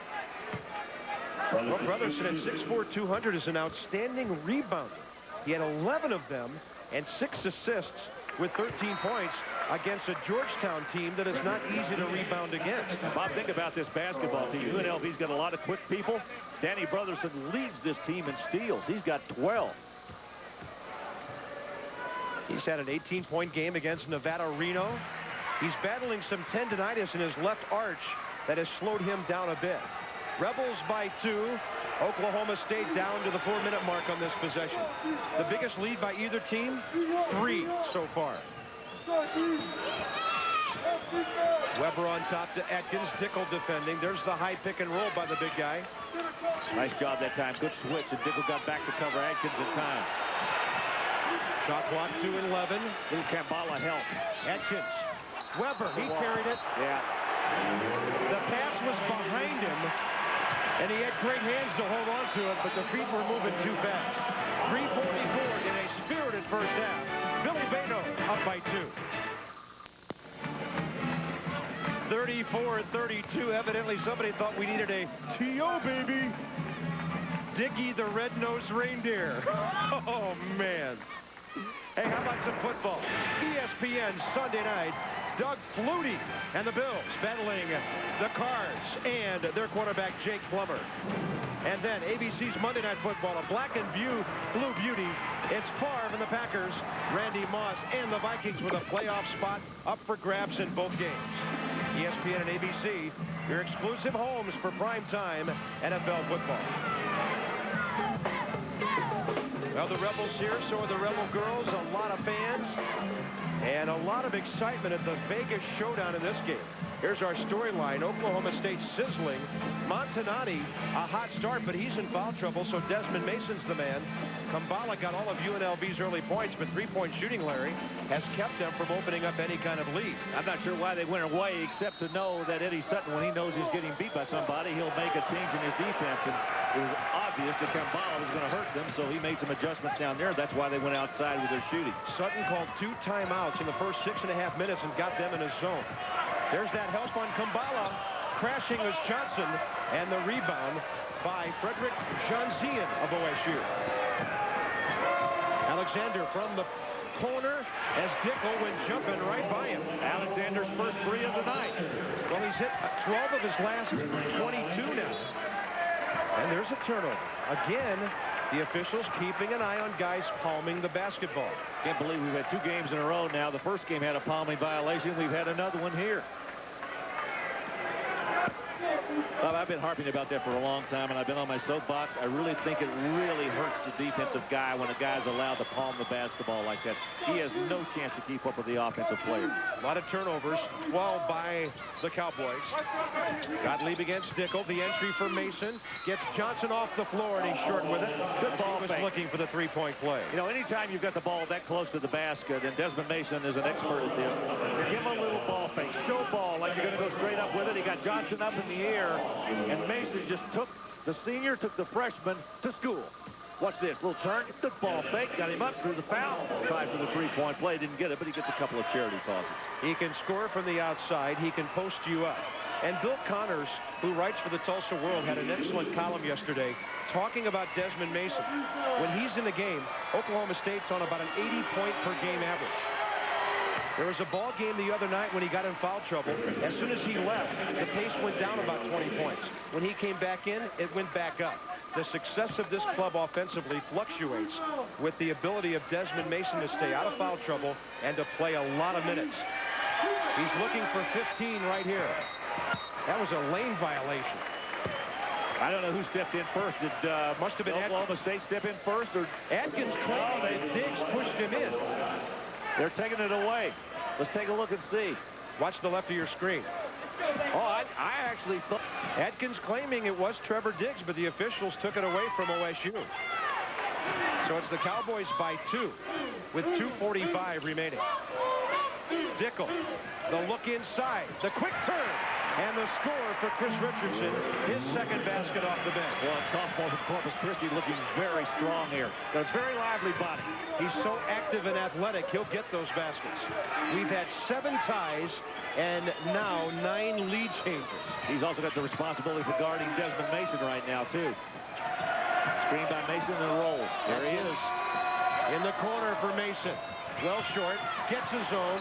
Well, Brotherson at 6'4", 200 is an outstanding rebounder. He had 11 of them and 6 assists with 13 points against a Georgetown team that is not easy to rebound against. Bob, think about this basketball team. UNLV's got a lot of quick people. Danny Brotherson leads this team in steals. He's got 12. He's had an 18-point game against Nevada Reno. He's battling some tendinitis in his left arch that has slowed him down a bit. Rebels by 2. Oklahoma State down to the 4-minute mark on this possession. The biggest lead by either team, 3 so far. Weber on top to Atkins. Dickel defending. There's the high pick and roll by the big guy. Nice job that time. Good switch, and Dickel got back to cover Atkins in time. Shot clock 2:11. Little Kambala help. Atkins Weber, he carried it. Yeah. The pass was behind him, and he had great hands to hold on to it, but the feet were moving too fast. 3:44 in a spirited first half. Billy Bano up by 2. 34-32. Evidently, somebody thought we needed a T.O. baby. Dickie the red-nosed reindeer. Oh, man. Hey, how about some football? ESPN Sunday night. Doug Flutie and the Bills battling the Cards and their quarterback, Jake Plummer. And then ABC's Monday Night Football, a black and blue beauty. It's Favre and the Packers, Randy Moss and the Vikings with a playoff spot up for grabs in both games. ESPN and ABC, your exclusive homes for primetime NFL football. Well, the Rebels here, so are the Rebel girls, a lot of fans, and a lot of excitement at the Vegas Showdown in this game. Here's our storyline. Oklahoma State sizzling. Montanati, a hot start, but he's in foul trouble, so Desmond Mason's the man. Kambala got all of UNLV's early points, but three-point shooting, Larry, has kept them from opening up any kind of lead. I'm not sure why they went away, except to know that Eddie Sutton, when he knows he's getting beat by somebody, he'll make a change in his defense. And it was obvious that Kambala was going to hurt them, so he made some adjustments down there. That's why they went outside with their shooting. Sutton called 2 timeouts in the first 6.5 minutes and got them in his zone. There's that help on Kambala. Crashing was Johnson, and the rebound by Frederick Janzian of OSU. Alexander from the corner as Dickel went jumping right by him. Alexander's first 3 of the night. Well, he's hit 12 of his last 22 now. And there's a turnover. Again, the officials keeping an eye on guys palming the basketball. Can't believe we've had 2 games in a row now. The first game had a palming violation. We've had another one here. Well, I've been harping about that for a long time, and I've been on my soapbox. I really think it really hurts the defensive guy when a guy's allowed to palm the basketball like that. He has no chance to keep up with the offensive players. A lot of turnovers, 12 by the Cowboys. Gottlieb against Dickel. The entry for Mason. Gets Johnson off the floor, and he's short with it. Good ball fake. Looking for the three-point play. You know, anytime you've got the ball that close to the basket, and Desmond Mason is an expert at this, give him a little ball fake. Show ball like you're going to go straight up with it. He got Johnson up in the air, and Mason just took the senior, took the freshman to school. Watch this, little turn, good ball fake, got him up through the foul. Tried for the three-point play, didn't get it, but he gets a couple of charity tosses. He can score from the outside, he can post you up. And Bill Connors, who writes for the Tulsa World, had an excellent column yesterday talking about Desmond Mason. When he's in the game, Oklahoma State's on about an 80-point per game average. There was a ball game the other night when he got in foul trouble. As soon as he left, the pace went down about 20 points. When he came back in, it went back up. The success of this club offensively fluctuates with the ability of Desmond Mason to stay out of foul trouble and to play a lot of minutes. He's looking for 15 right here. That was a lane violation. I don't know who stepped in first. Did must have been Oklahoma State step in first, or Atkins claimed that Diggs pushed him in. They're taking it away. Let's take a look and see. Watch the left of your screen. Oh, I actually thought Atkins claiming it was Trevor Diggs, but the officials took it away from OSU. So it's the Cowboys by 2 with 2:45 remaining. Dickel, the look inside, the quick turn, and the score for Chris Richardson, his second basket off the bench. Well, sophomore from Corpus Christi looking very strong here. Got a very lively body. He's so active and athletic, he'll get those baskets. We've had 7 ties and now 9 lead changes. He's also got the responsibility for guarding Desmond Mason right now, too. Screen by Mason and roll. There he is. In the corner for Mason. Well short, gets his own,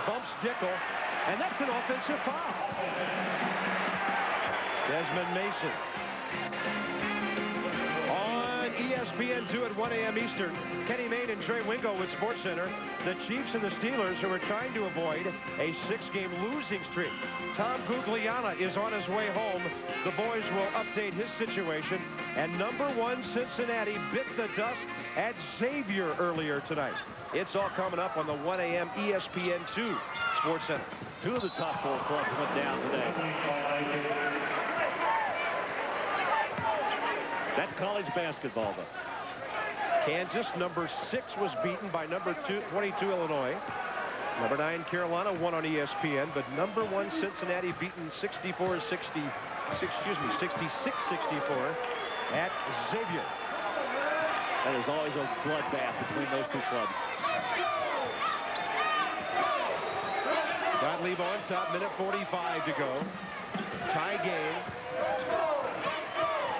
bumps Dickel, and that's an offensive foul. Desmond Mason. On ESPN2 at 1 a.m. Eastern, Kenny Mayne and Trey Wingo with SportsCenter. The Chiefs and the Steelers, who are trying to avoid a 6-game losing streak. Tom Gugliana is on his way home. The boys will update his situation. And #1 Cincinnati bit the dust at Xavier earlier tonight. It's all coming up on the 1 a.m. ESPN2 SportsCenter. 2 of the top 4 clubs went down today. That's college basketball, though. Kansas, #6, was beaten by #22 Illinois. Number 9, Carolina won on ESPN, but number 1, Cincinnati beaten 66-64 at Xavier. That is always a bloodbath between those two clubs. Gottlieb on top, minute 45 to go. Tie game.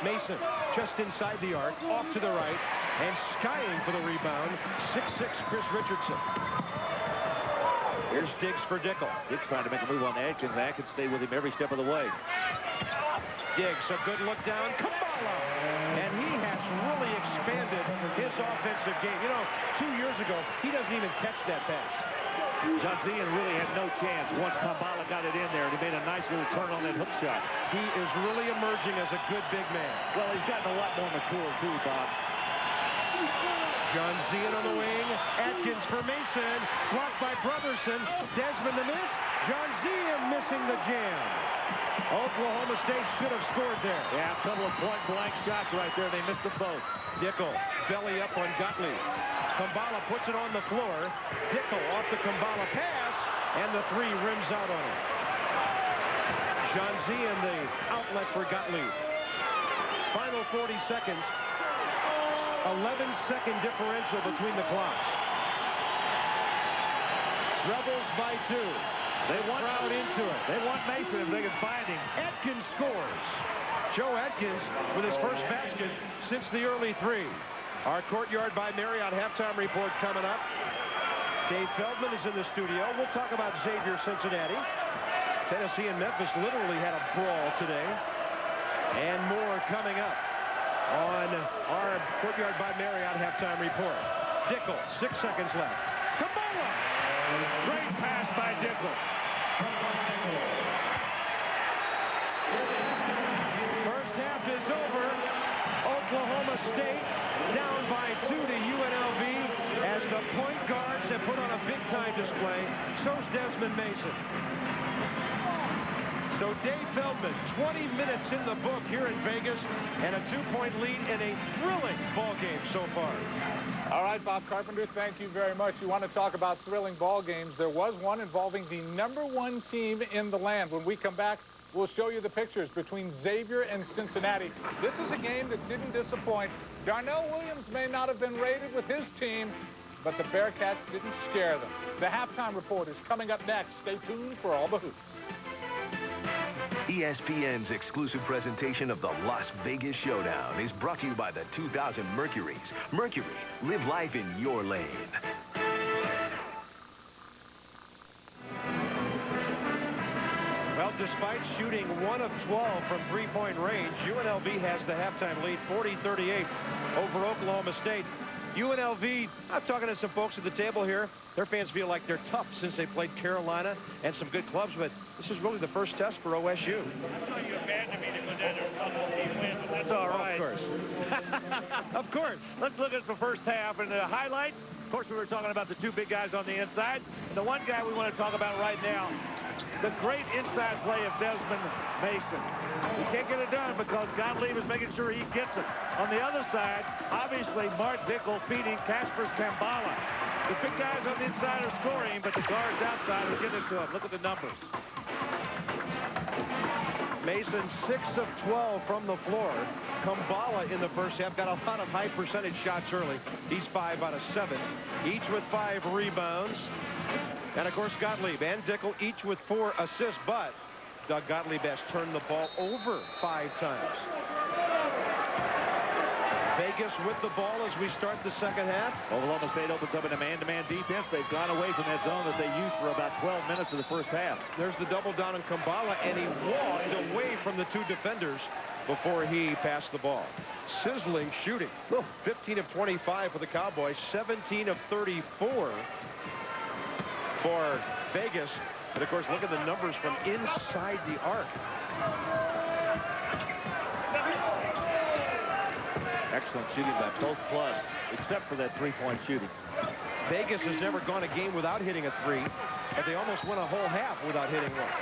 Mason just inside the arc, off to the right, and skying for the rebound, 6'6" Chris Richardson. Here's Diggs for Dickel. Diggs trying to make a move on Atkins. Atkins stay with him every step of the way. Diggs, a good look down. Kabbalah! And he has really expanded his offensive game. You know, 2 years ago, he doesn't even catch that pass. John Zian really had no chance once Kabbalah got it in there, and he made a nice little turn on that hook shot. He is really emerging as a good big man. Well, he's gotten a lot more mature, too, Bob. John Zian on the wing. Atkins for Mason. Blocked by Brotherson. Desmond the miss. John Zian missing the jam. Oklahoma State should have scored there. Yeah, a couple of point-blank shots right there. They missed them both. Dickel, belly up on Gottlieb. Kabbalah puts it on the floor. Dickel off the Kabbalah pass, and the 3 rims out on it. John Zian, the outlet for Gottlieb. Final 40 seconds. 11-second differential between the clocks. Rebels by 2. They want crowd into it. They want Mason if they can find him. Atkins scores. Joe Atkins with his first basket since the early 3. Our Courtyard by Marriott halftime report coming up. Dave Feldman is in the studio. We'll talk about Xavier Cincinnati. Tennessee and Memphis literally had a brawl today. And more coming up on our Courtyard by Marriott halftime report. Dickel, 6 seconds left. Kabbalah! Great pass by Dickel. First half is over. Oklahoma State down by 2 to UNLV as the point guards have put on a big-time display. So's Desmond Mason. So Dave Feldman, 20 minutes in the book here in Vegas, and a 2-point lead in a thrilling ball game so far. All right, Bob Carpenter, thank you very much. You want to talk about thrilling ball games. There was one involving the #1 team in the land. When we come back, we'll show you the pictures between Xavier and Cincinnati. This is a game that didn't disappoint. Darnell Williams may not have been rated with his team, but the Bearcats didn't scare them. The halftime report is coming up next. Stay tuned for all the hoops. ESPN's exclusive presentation of the Las Vegas Showdown is brought to you by the 2000 Mercuries. Mercury, live life in your lane. Well, despite shooting 1 of 12 from three-point range, UNLV has the halftime lead, 40-38 over Oklahoma State. UNLV, I'm talking to some folks at the table here. Their fans feel like they're tough since they played Carolina and some good clubs, but this is really the first test for OSU. I thought you abandoned me to go down there and help the team win, but that's all right. Of course. Of course. Let's look at the first half and the highlights. Of course, we were talking about the 2 big guys on the inside. The one guy we want to talk about right now, the great inside play of Desmond Mason. He can't get it done because Gottlieb is making sure he gets it. On the other side, obviously, Mark Dickel feeding Kasper Kambala. The big guys on the inside are scoring, but the guards outside are getting it to him. Look at the numbers. Mason 6 of 12 from the floor. Kambala in the first half got a lot of high percentage shots early. He's 5 out of 7, each with 5 rebounds. And, of course, Gottlieb and Dickel each with 4 assists, but Doug Gottlieb has turned the ball over 5 times. Vegas with the ball as we start the second half. Oklahoma State opens up in a man-to-man defense. They've gone away from that zone that they used for about 12 minutes of the first half. There's the double down on Kambala, and he walked away from the 2 defenders before he passed the ball. Sizzling shooting. 15 of 25 for the Cowboys, 17 of 34 for Vegas. And, of course, look at the numbers from inside the arc. Excellent shooting by both clubs, except for that 3-point shooting. Vegas has never gone a game without hitting a 3, but they almost went a whole half without hitting one.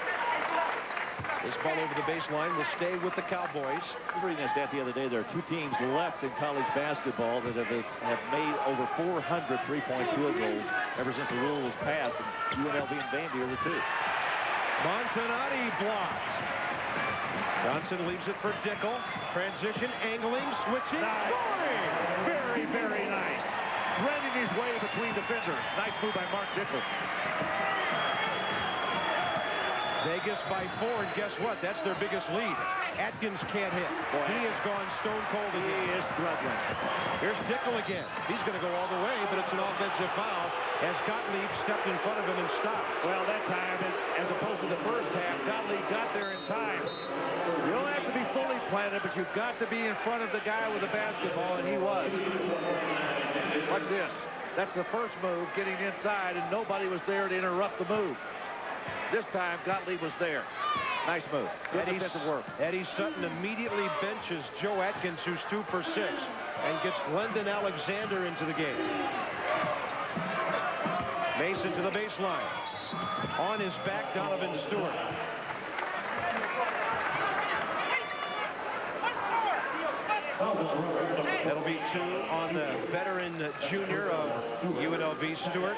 This ball over the baseline will stay with the Cowboys. I was reading that stat the other day. There are 2 teams left in college basketball that have made over 400 3-point field goals ever since the rule was passed. And UNLV and Vandy are the 2. Montanati blocked. Johnson leaves it for Dickel. Transition, angling, switching, scoring. Very, very nice. Threading his way between defenders. Nice move by Mark Dickel. Vegas by 4, and guess what? That's their biggest lead. Atkins can't hit. He has gone stone cold again. He is struggling. Here's Dickel again. He's going to go all the way, but it's an offensive foul as Gottlieb stepped in front of him and stopped. Well, that time, as opposed to the first half, Gottlieb got there in time. You don't have to be fully planted, but you've got to be in front of the guy with the basketball, and he was. Watch this. That's the first move, getting inside, and nobody was there to interrupt the move. This time, Gottlieb was there. Nice move. Good defensive work. Eddie Sutton immediately benches Joe Atkins, who's 2 for 6, and gets Glendon Alexander into the game. Mason to the baseline. On his back, Donovan Stewart. That'll be 2 on the veteran junior of UNLV, Stewart.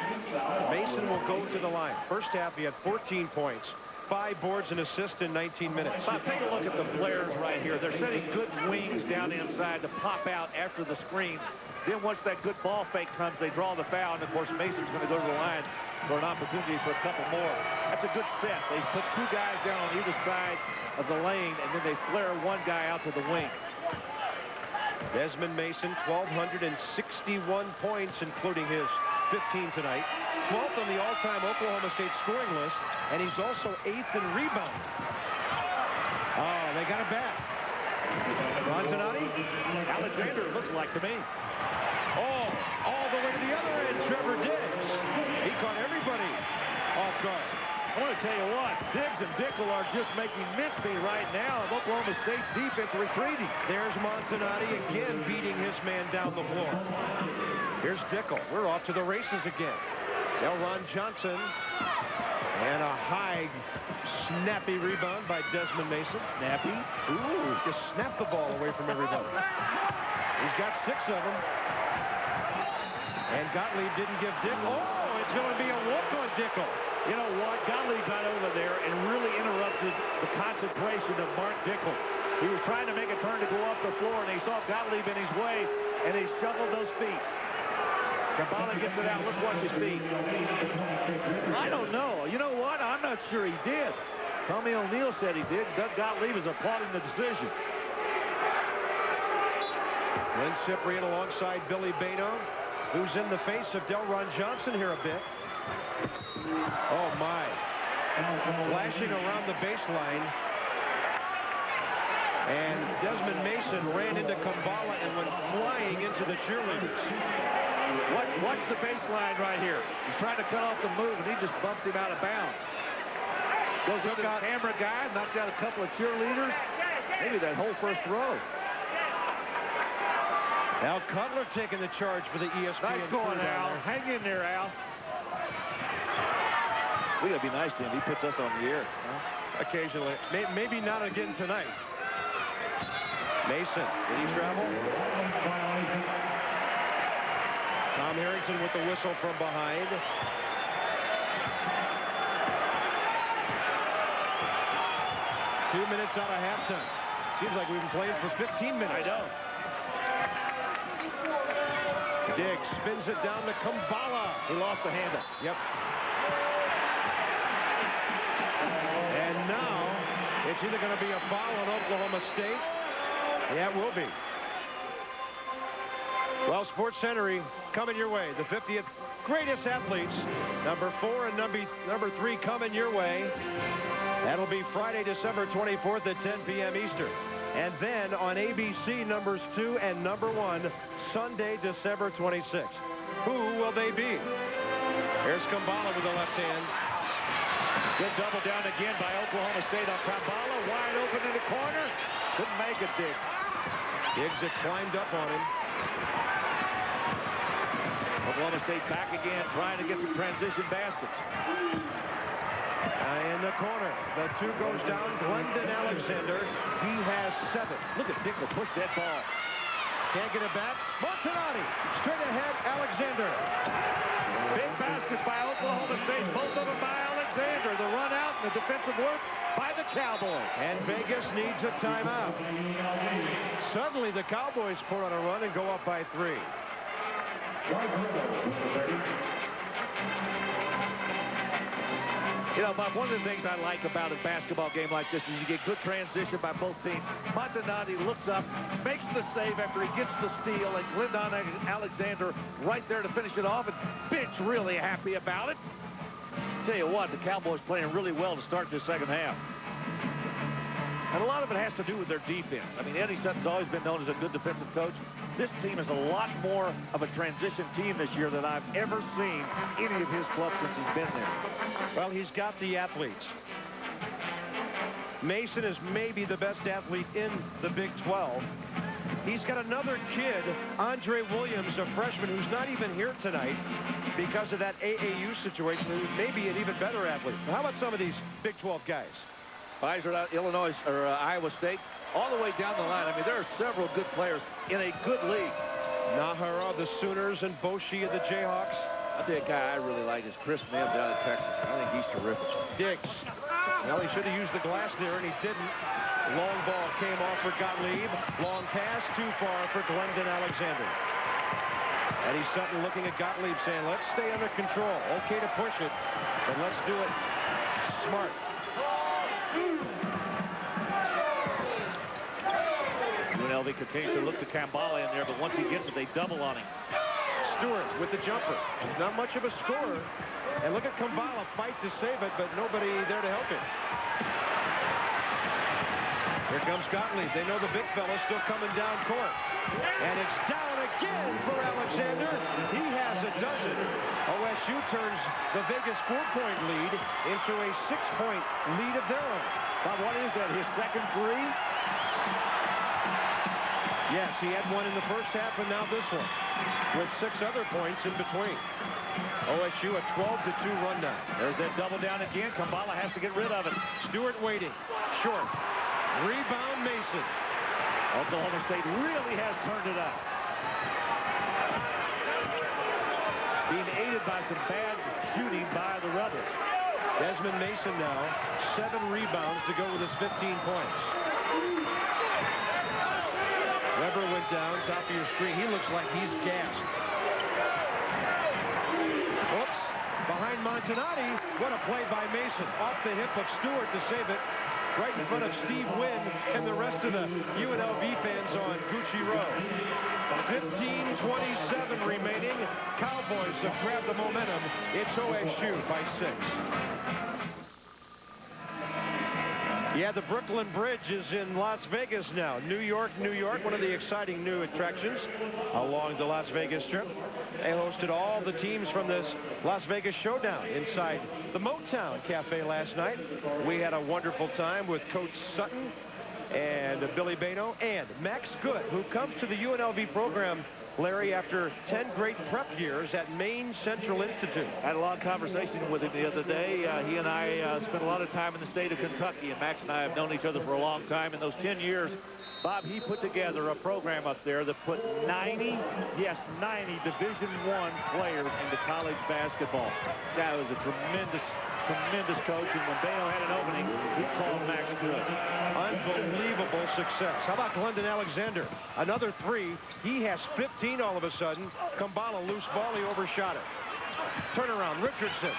Mason will go to the line. First half, he had 14 points, 5 boards and assists in 19 minutes. Bob, take a look at the players right here. They're setting good wings down inside to pop out after the screen. Then once that good ball fake comes, they draw the foul, and of course Mason's going to go to the line for an opportunity for a couple more. That's a good set. They put 2 guys down on either side of the lane, and then they flare one guy out to the wing. Desmond Mason, 1,261 points, including his 15 tonight. 12th on the all-time Oklahoma State scoring list, and he's also 8th in rebounding. Oh, they got it back. Montanati? Alexander, it looks like to me. Oh, all the way to the other end, Trevor Diggs. He caught everybody off guard. I want to tell you what, Diggs and Dickel are just making mincemeat right now of Oklahoma State's defense retreating. There's Montanati again beating his man down the floor. Here's Dickel. We're off to the races again. Elron Johnson. And a high, snappy rebound by Desmond Mason. Snappy. Ooh, just snapped the ball away from everybody. He's got 6 of them. And Gottlieb didn't give Dickel. Oh, it's going to be a walk on Dickel. You know what? Gottlieb got over there and really interrupted the concentration of Mark Dickel. He was trying to make a turn to go off the floor, and he saw Gottlieb in his way, and he shuffled those feet. Kabala gets it out. Let's watch his feet. I don't know. You know what? I'm not sure he did. Tommy O'Neill said he did. Doug Gottlieb is applauding the decision. Glenn Cyprian alongside Billy Bano, who's in the face of Delron Johnson here a bit. Oh, my. Flashing around the baseline. And Desmond Mason ran into Kambala and went flying into the cheerleaders. Watch the baseline right here. He's trying to cut off the move, and he just bumped him out of bounds. Goes up to the camera guy, knocked out a couple of cheerleaders. Maybe that whole first row. Al Cutler taking the charge for the ESPN. Nice going, Al. Hang in there, Al. We gotta be nice to him. He puts us on the air. Huh? Occasionally. Maybe not again tonight. Mason, did he travel? Tom Harrington with the whistle from behind. Two minutes out of halftime. Seems like we've been playing for 15 minutes. I know. Diggs spins it down to Kambala. He lost the handle. Yep. And now it's either going to be a foul on Oklahoma State. Yeah, it will be. Well, Sports Century coming your way. The 50th greatest athletes. Number 4 and number 3 coming your way. That'll be Friday, December 24th at 10 p.m. Eastern. And then on ABC, numbers 2 and number 1, Sunday, December 26th. Who will they be? Here's Kambala with the left hand. Good double down again by Oklahoma State on Kambala. Wide open in the corner. Couldn't make it, Diggs. Diggs had climbed up on him. Oklahoma State back again, trying to get some transition baskets. In the corner, the 2 goes down. Glendon Alexander, he has 7. Look at Dickle push that ball. Can't get it back. Montanati, straight ahead, Alexander. Big baskets by Oklahoma State, both of them by Alexander. The run out and the defensive work by the Cowboys. And Vegas needs a timeout. Suddenly, the Cowboys put on a run and go up by 3. You know, Bob, one of the things I like about a basketball game like this is you get good transition by both teams. Montanati looks up, makes the save after he gets the steal, and Glendon Alexander right there to finish it off, and bench really happy about it. Tell you what, the Cowboys playing really well to start this second half. And a lot of it has to do with their defense. I mean, Eddie Sutton's always been known as a good defensive coach. This team is a lot more of a transition team this year than I've ever seen any of his clubs since he's been there. Well, he's got the athletes. Mason is maybe the best athlete in the Big 12. He's got another kid, Andre Williams, a freshman, who's not even here tonight because of that AAU situation, who's maybe an even better athlete. How about some of these Big 12 guys? Pfizer out Illinois or Iowa State, all the way down the line. I mean, there are several good players in a good league. Nahara, the Sooners, and Boshi of the Jayhawks. I think a guy I really like is Chris Mims out of Texas. I think he's terrific. Diggs. Well, he should have used the glass there, and he didn't. Long ball came off for Gottlieb. Long pass too far for Glendon Alexander. Eddie Sutton looking at Gottlieb saying, let's stay under control. Okay to push it, but let's do it smart. UNLV continues to look to Kambala in there, but once he gets it, they double on him. Stewart with the jumper. Not much of a scorer. And look at Kambala fight to save it, but nobody there to help him. Here comes Gottlieb. They know the big fella's still coming down court. And it's down again for Alexander. He has a dozen. OSU turns the Vegas 4-point lead into a 6-point lead of their own. Bob, what is that, his second 3? Yes, he had one in the first half and now this one, with 6 other points in between. OSU a 12-2 run now. There's that double down again. Kambala has to get rid of it. Stewart waiting. Short. Rebound Mason. Oklahoma State really has turned it up. Being aided by some bad shooting by the Rebels. Desmond Mason now, 7 rebounds to go with his 15 points. Weber went down, top of your screen. He looks like he's gassed. Oops. Behind Montanati. What a play by Mason. Off the hip of Stewart to save it. Right in front of Steve Wynn and the rest of the UNLV fans on Gucci Road. 15:27 remaining. Cowboys have grabbed the momentum. It's OSU by 6. Yeah, the Brooklyn Bridge is in Las Vegas now. New York, New York, one of the exciting new attractions along the Las Vegas Strip. They hosted all the teams from this Las Vegas Showdown inside the Motown Cafe last night. We had a wonderful time with Coach Sutton and Billy Bano and Max Good, who comes to the UNLV program, Larry, after 10 great prep years at Maine Central Institute. I had a long conversation with him the other day. He and I spent a lot of time in the state of Kentucky, and Max and I have known each other for a long time. In those 10 years, Bob, he put together a program up there that put 90 Division I players into college basketball. That was a tremendous coach, and when Bano had an opening, he called Max Good. Unbelievable success. How about Glendon Alexander? Another 3. He has 15 all of a sudden. Kambala, loose ball, he overshot it. Turnaround, Richardson.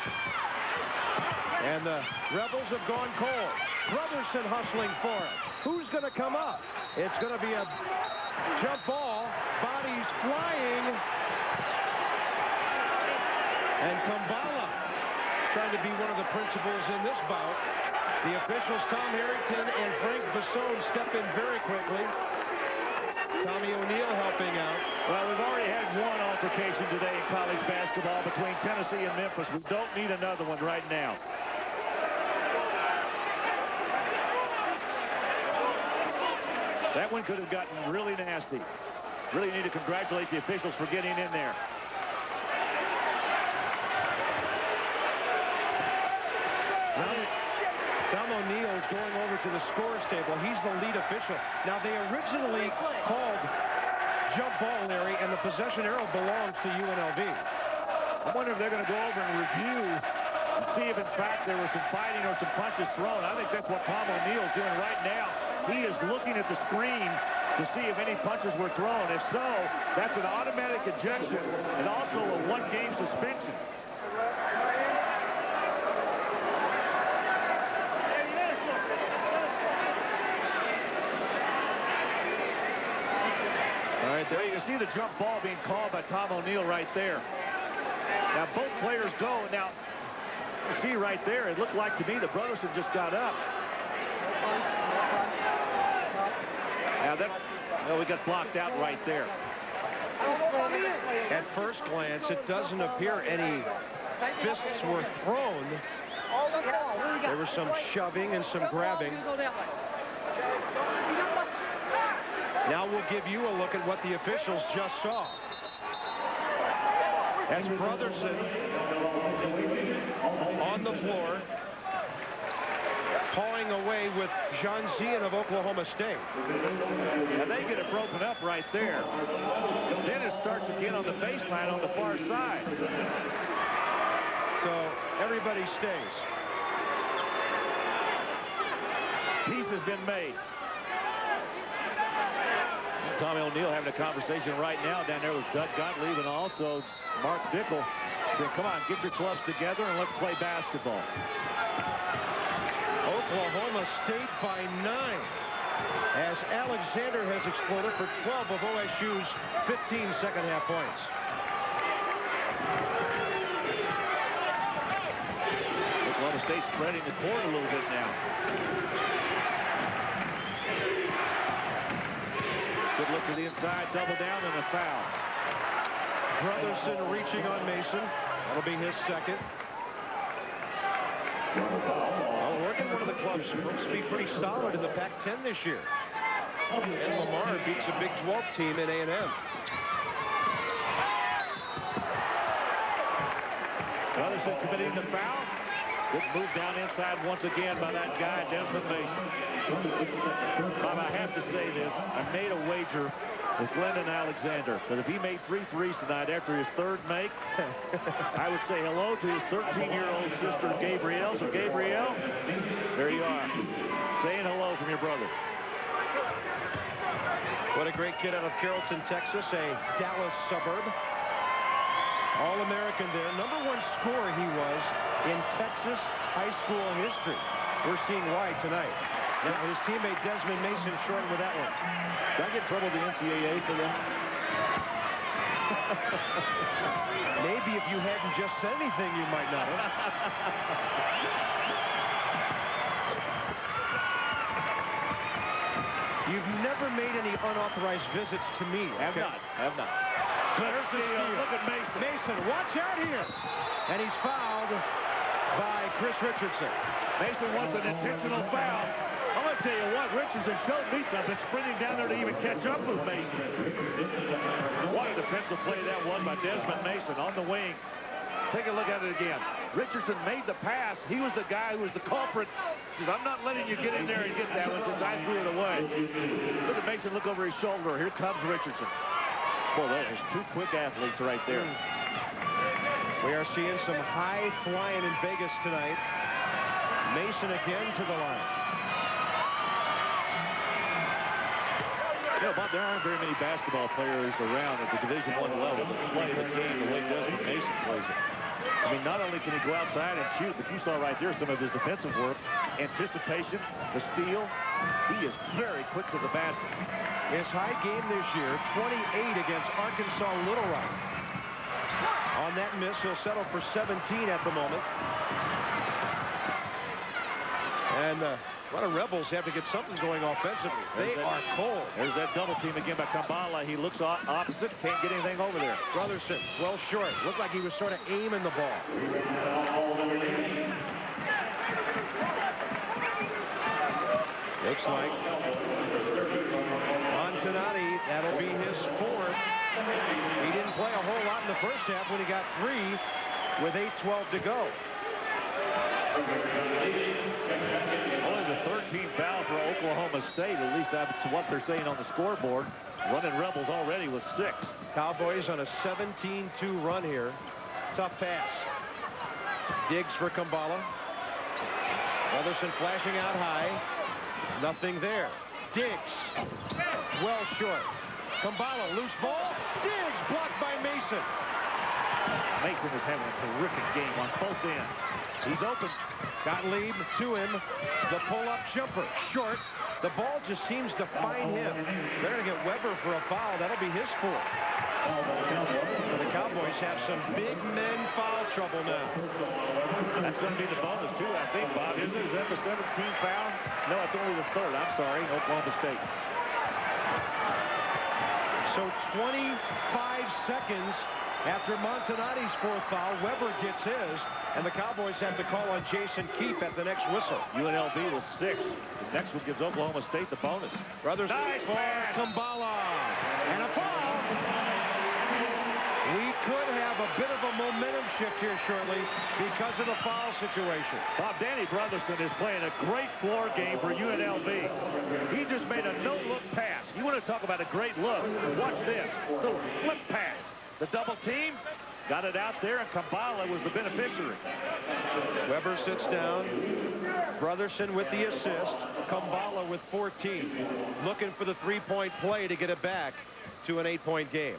And the Rebels have gone cold. Brotherson hustling for it. Who's going to come up? It's going to be a jump ball. Bodies flying. And Kambala trying to be one of the principals in this bout. The officials, Tom Harrington and Frank Bassone, step in very quickly. Tommy O'Neill helping out. Well, we've already had one altercation today in college basketball between Tennessee and Memphis. We don't need another one right now. That one could have gotten really nasty. Really need to congratulate the officials for getting in there. Now to the scores table. He's the lead official. Now, they originally called jump ball, Larry, and the possession arrow belongs to UNLV. I wonder if they're going to go over and review and see if, in fact, there was some fighting or some punches thrown. I think that's what Tom O'Neill's doing right now. He is looking at the screen to see if any punches were thrown. If so, that's an automatic ejection and also a one-game suspension. All right, there you can see the jump ball being called by Tom O'Neill right there. Now, both players go. Now, you see right there, it looked like to me the Brotherson just got up. Now, well, we got blocked out right there. At first glance, it doesn't appear any fists were thrown. There was some shoving and some grabbing. Now we'll give you a look at what the officials just saw. As Brotherson on the floor, pawing away with John Zien of Oklahoma State. Now they get it broken up right there. Then it starts again on the baseline on the far side. So everybody stays. Peace has been made. Tommy O'Neill having a conversation right now down there with Doug Gottlieb and also Mark Dickel. Saying, come on, get your clubs together and let's play basketball. Oklahoma State by 9 as Alexander has exploded for 12 of OSU's 15 second-half points. Oklahoma State spreading the court a little bit now. Good look to the inside, double down, and a foul. Brotherson reaching on Mason. That'll be his second. Well, Oregon, one of the clubs supposed to be pretty solid in the Pac-10 this year. And Lamar beats a Big 12 team in A&M. Brotherson committing the foul. Good move down inside once again by that guy, Desmond Mason. Bob, I have to say this. I made a wager with Glendon Alexander that if he made 3 threes tonight after his third make, I would say hello to his 13-year-old sister, Gabrielle. So, Gabrielle, there you are, saying hello from your brother. What a great kid out of Carrollton, Texas, a Dallas suburb. All-American there. #1 scorer he was in Texas high school history. We're seeing why tonight. Now, his teammate Desmond Mason short with that one. Did I get in trouble with the NCAA for that? Maybe if you hadn't just said anything, you might not have. You've never made any unauthorized visits to me. Have not. Look at Mason. Mason, watch out here. And he's fouled by Chris Richardson. Mason wants an intentional foul. I'm going to tell you what, Richardson showed me something, sprinting down there to even catch up with Mason. What a defensive play that was by Desmond Mason on the wing. Take a look at it again. Richardson made the pass. He was the guy who was the culprit. He says, I'm not letting you get in there and get that one since I threw it away. Look at Mason look over his shoulder. Here comes Richardson. Boy, that was 2 quick athletes right there. We are seeing some high flying in Vegas tonight. Mason again to the line. You know, Bob, there aren't very many basketball players around at the Division I level that play the game the way Desmond Mason plays it. I mean, not only can he go outside and shoot, but you saw right there some of his defensive work, anticipation, the steal. He is very quick to the basket. His high game this year, 28 against Arkansas Little Rock. On that miss, he'll settle for 17 at the moment. And a lot of Rebels have to get something going offensively. They are cold. There's that double team again by Kambala. He looks opposite, can't get anything over there. Brotherson, well short. Looked like he was sort of aiming the ball. Looks like Montanati, that'll be his 4th. He didn't play a whole lot in the first half when he got 3 with 8:12 to go. Only the 13th foul for Oklahoma State. At least that's what they're saying on the scoreboard. Running Rebels already with 6. Cowboys on a 17-2 run here. Tough pass. Diggs for Kambala. Weatherson flashing out high. Nothing there. Diggs. Well short. Kambala, loose ball. Diggs blocked by Mason. Mason is having a terrific game on both ends. He's open. Gottlieb to him. The pull-up jumper. Short. The ball just seems to find him. They're going to get Weber for a foul. That'll be his fourth. The Cowboys have some big men foul trouble now. That's going to be the bonus, too, I think, Bob. Isn't it? Is that the 17th foul? No, it's only the 3rd. I'm sorry. Oklahoma State. So 25 seconds after Montanati's 4th foul, Weber gets his, and the Cowboys have to call on Jason Keefe at the next whistle. UNLV with 6. The next one gives Oklahoma State the bonus. Brothers nice for Kambala. And a foul. We could have a bit of a momentum shift here shortly because of the foul situation. Bob, Danny Brotherson is playing a great floor game for UNLV. He just made a no-look pass. You want to talk about a great look? Watch this. The flip pass. The double team got it out there, and Kambala was the beneficiary. Weber sits down. Brotherson with the assist. Kambala with 14. Looking for the three-point play to get it back to an 8-point game.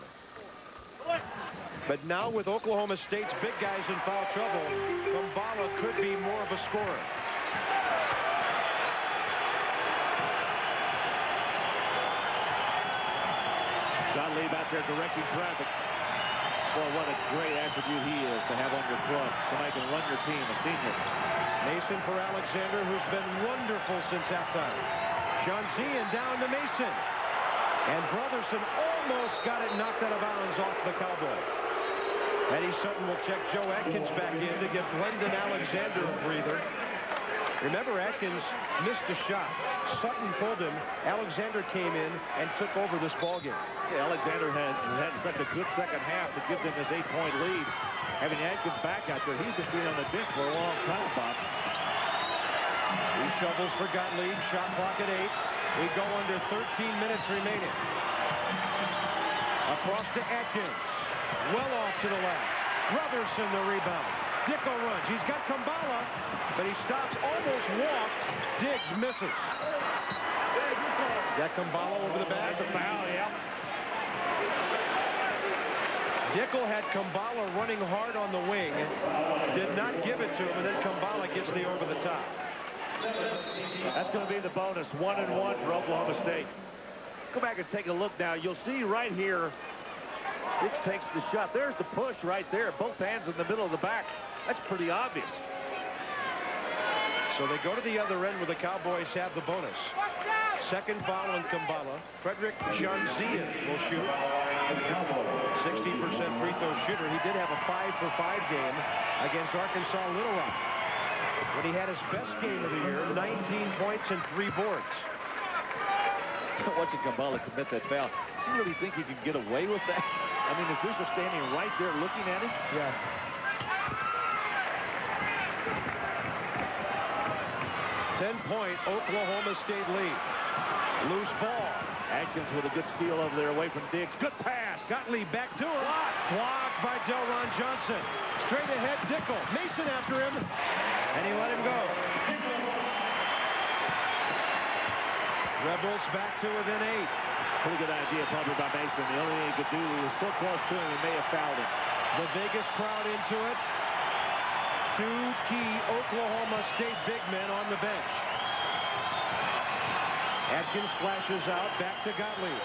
But now with Oklahoma State's big guys in foul trouble, Kambala could be more of a scorer. Gottlieb out there directing traffic. Boy, what a great attribute he is to have on your club. Somebody can run your team, a senior. Mason for Alexander, who's been wonderful since halftime. John Zian down to Mason. And Brotherson almost got it knocked out of bounds off the Cowboys. Eddie Sutton will check Joe Atkins back in to give Glendon Alexander a breather. Remember, Atkins missed a shot. Sutton pulled him. Alexander came in and took over this ballgame. Yeah, Alexander had such a good second half to give them this 8-point lead. Having Atkins back out there, he's been being on the bench for a long time, Bob. He shovels for Gottlieb. Shot clock at 8. We go under 13 minutes remaining. Across to Atkins. Well off to the left. Brotherson the rebound. Dicko runs. He's got Kambala, but he stops, almost walked. Diggs misses. That Kambala over the back. That's a foul, yeah. Dicko had Kambala running hard on the wing. Did not give it to him, and then Kambala gets the over the top. That's going to be the bonus. 1-1 for Oklahoma State. Go back and take a look now. You'll see right here, Diggs takes the shot. There's the push right there. Both hands in the middle of the back. That's pretty obvious. So they go to the other end where the Cowboys have the bonus. Second foul on Kambala. Frederick Janzian will shoot. 60% free throw shooter. He did have a 5-for-5 game against Arkansas Little Rock. When he had his best game of the year, 19 points and 3 boards. Watching Kambala commit that foul. Does he really think he can get away with that? I mean, is Bishop standing right there looking at him? Yeah. 10-point Oklahoma State lead. Loose ball. Atkins with a good steal over there away from Diggs. Good pass. Gottlieb back to him. Blocked by Delron Johnson. Straight ahead, Dicko. Mason after him. And he let him go. Rebels back to within 8. Pretty good idea probably by Mason. The only thing he could do, he was so close to him, he may have fouled him. The Vegas crowd into it. 2 key Oklahoma State big men on the bench. Atkins flashes out, back to Gottlieb.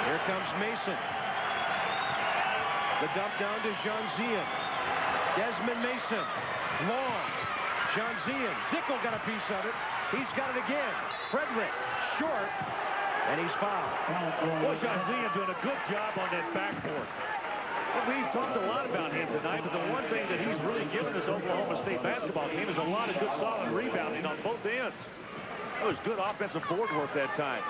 Here comes Mason. The dump down to Janzian. Desmond Mason. Long. Janzian. Dicko got a piece of it. He's got it again. Frederick. Short. And he's fouled. Boy, Janzian doing a good job on that backboard. We've talked a lot about him tonight, but the one thing that he's really given this Oklahoma State basketball team is a lot of good solid rebounding on both ends. That was good offensive board work that time.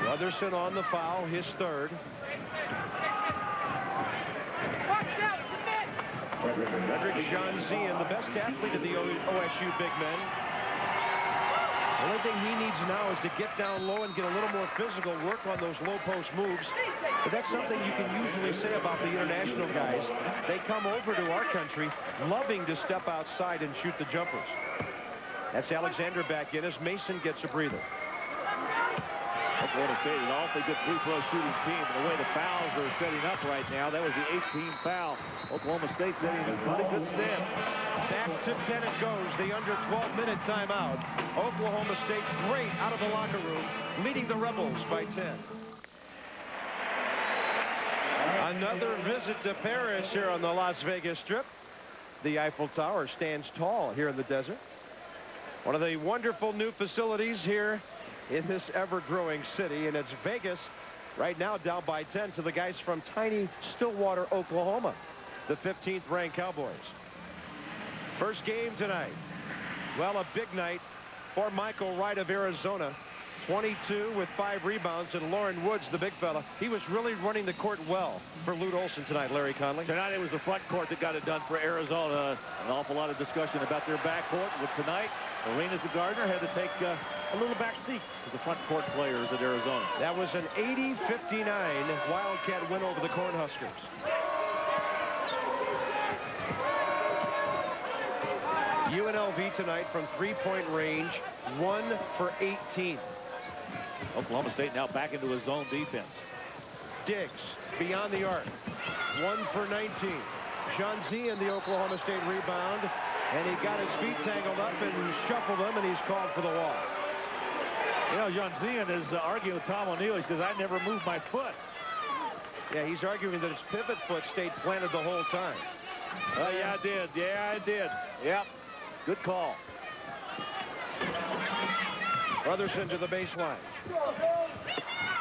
Brotherson on the foul, his 3rd. Frederick Jean-Zien, the best athlete of the OSU big men. The only thing he needs now is to get down low and get a little more physical, work on those low post moves. But that's something you can usually say about the international guys. They come over to our country loving to step outside and shoot the jumpers. That's Alexander back in as Mason gets a breather. Oklahoma State is an awfully good free throw shooting team. And the way the fouls are setting up right now, that was the 18th foul. Oklahoma State setting a pretty good stand. Back to 10 it goes. The under 12-minute timeout. Oklahoma State great out of the locker room, leading the Rebels by 10. Another visit to Paris here on the Las Vegas Strip. The Eiffel Tower stands tall here in the desert. One of the wonderful new facilities here in this ever-growing city, and it's Vegas right now down by 10 to the guys from tiny Stillwater, Oklahoma, the 15th ranked Cowboys. First game tonight. Well, a big night for Michael Wright of Arizona. 22 with 5 rebounds, and Lauren Woods, the big fella, he was really running the court well for Lute Olson tonight, Larry Conley. Tonight it was the front court that got it done for Arizona. An awful lot of discussion about their backcourt, but tonight Arenas Gardner had to take a little back seat to the front court players at Arizona. That was an 80-59 Wildcat win over the Cornhuskers. UNLV tonight from three-point range, 1 for 18. Oklahoma State now back into his zone defense. Diggs beyond the arc, 1 for 19. Jean-Zien, the Oklahoma State rebound, and he got his feet tangled up and shuffled them, and he's called for the wall. You know, Jean-Zien is arguing with Tom O'Neill. He says, I never moved my foot. Yeah, he's arguing that his pivot foot stayed planted the whole time. Oh, yeah, I did. Yeah, I did. Yep. Good call. Brotherson to the baseline.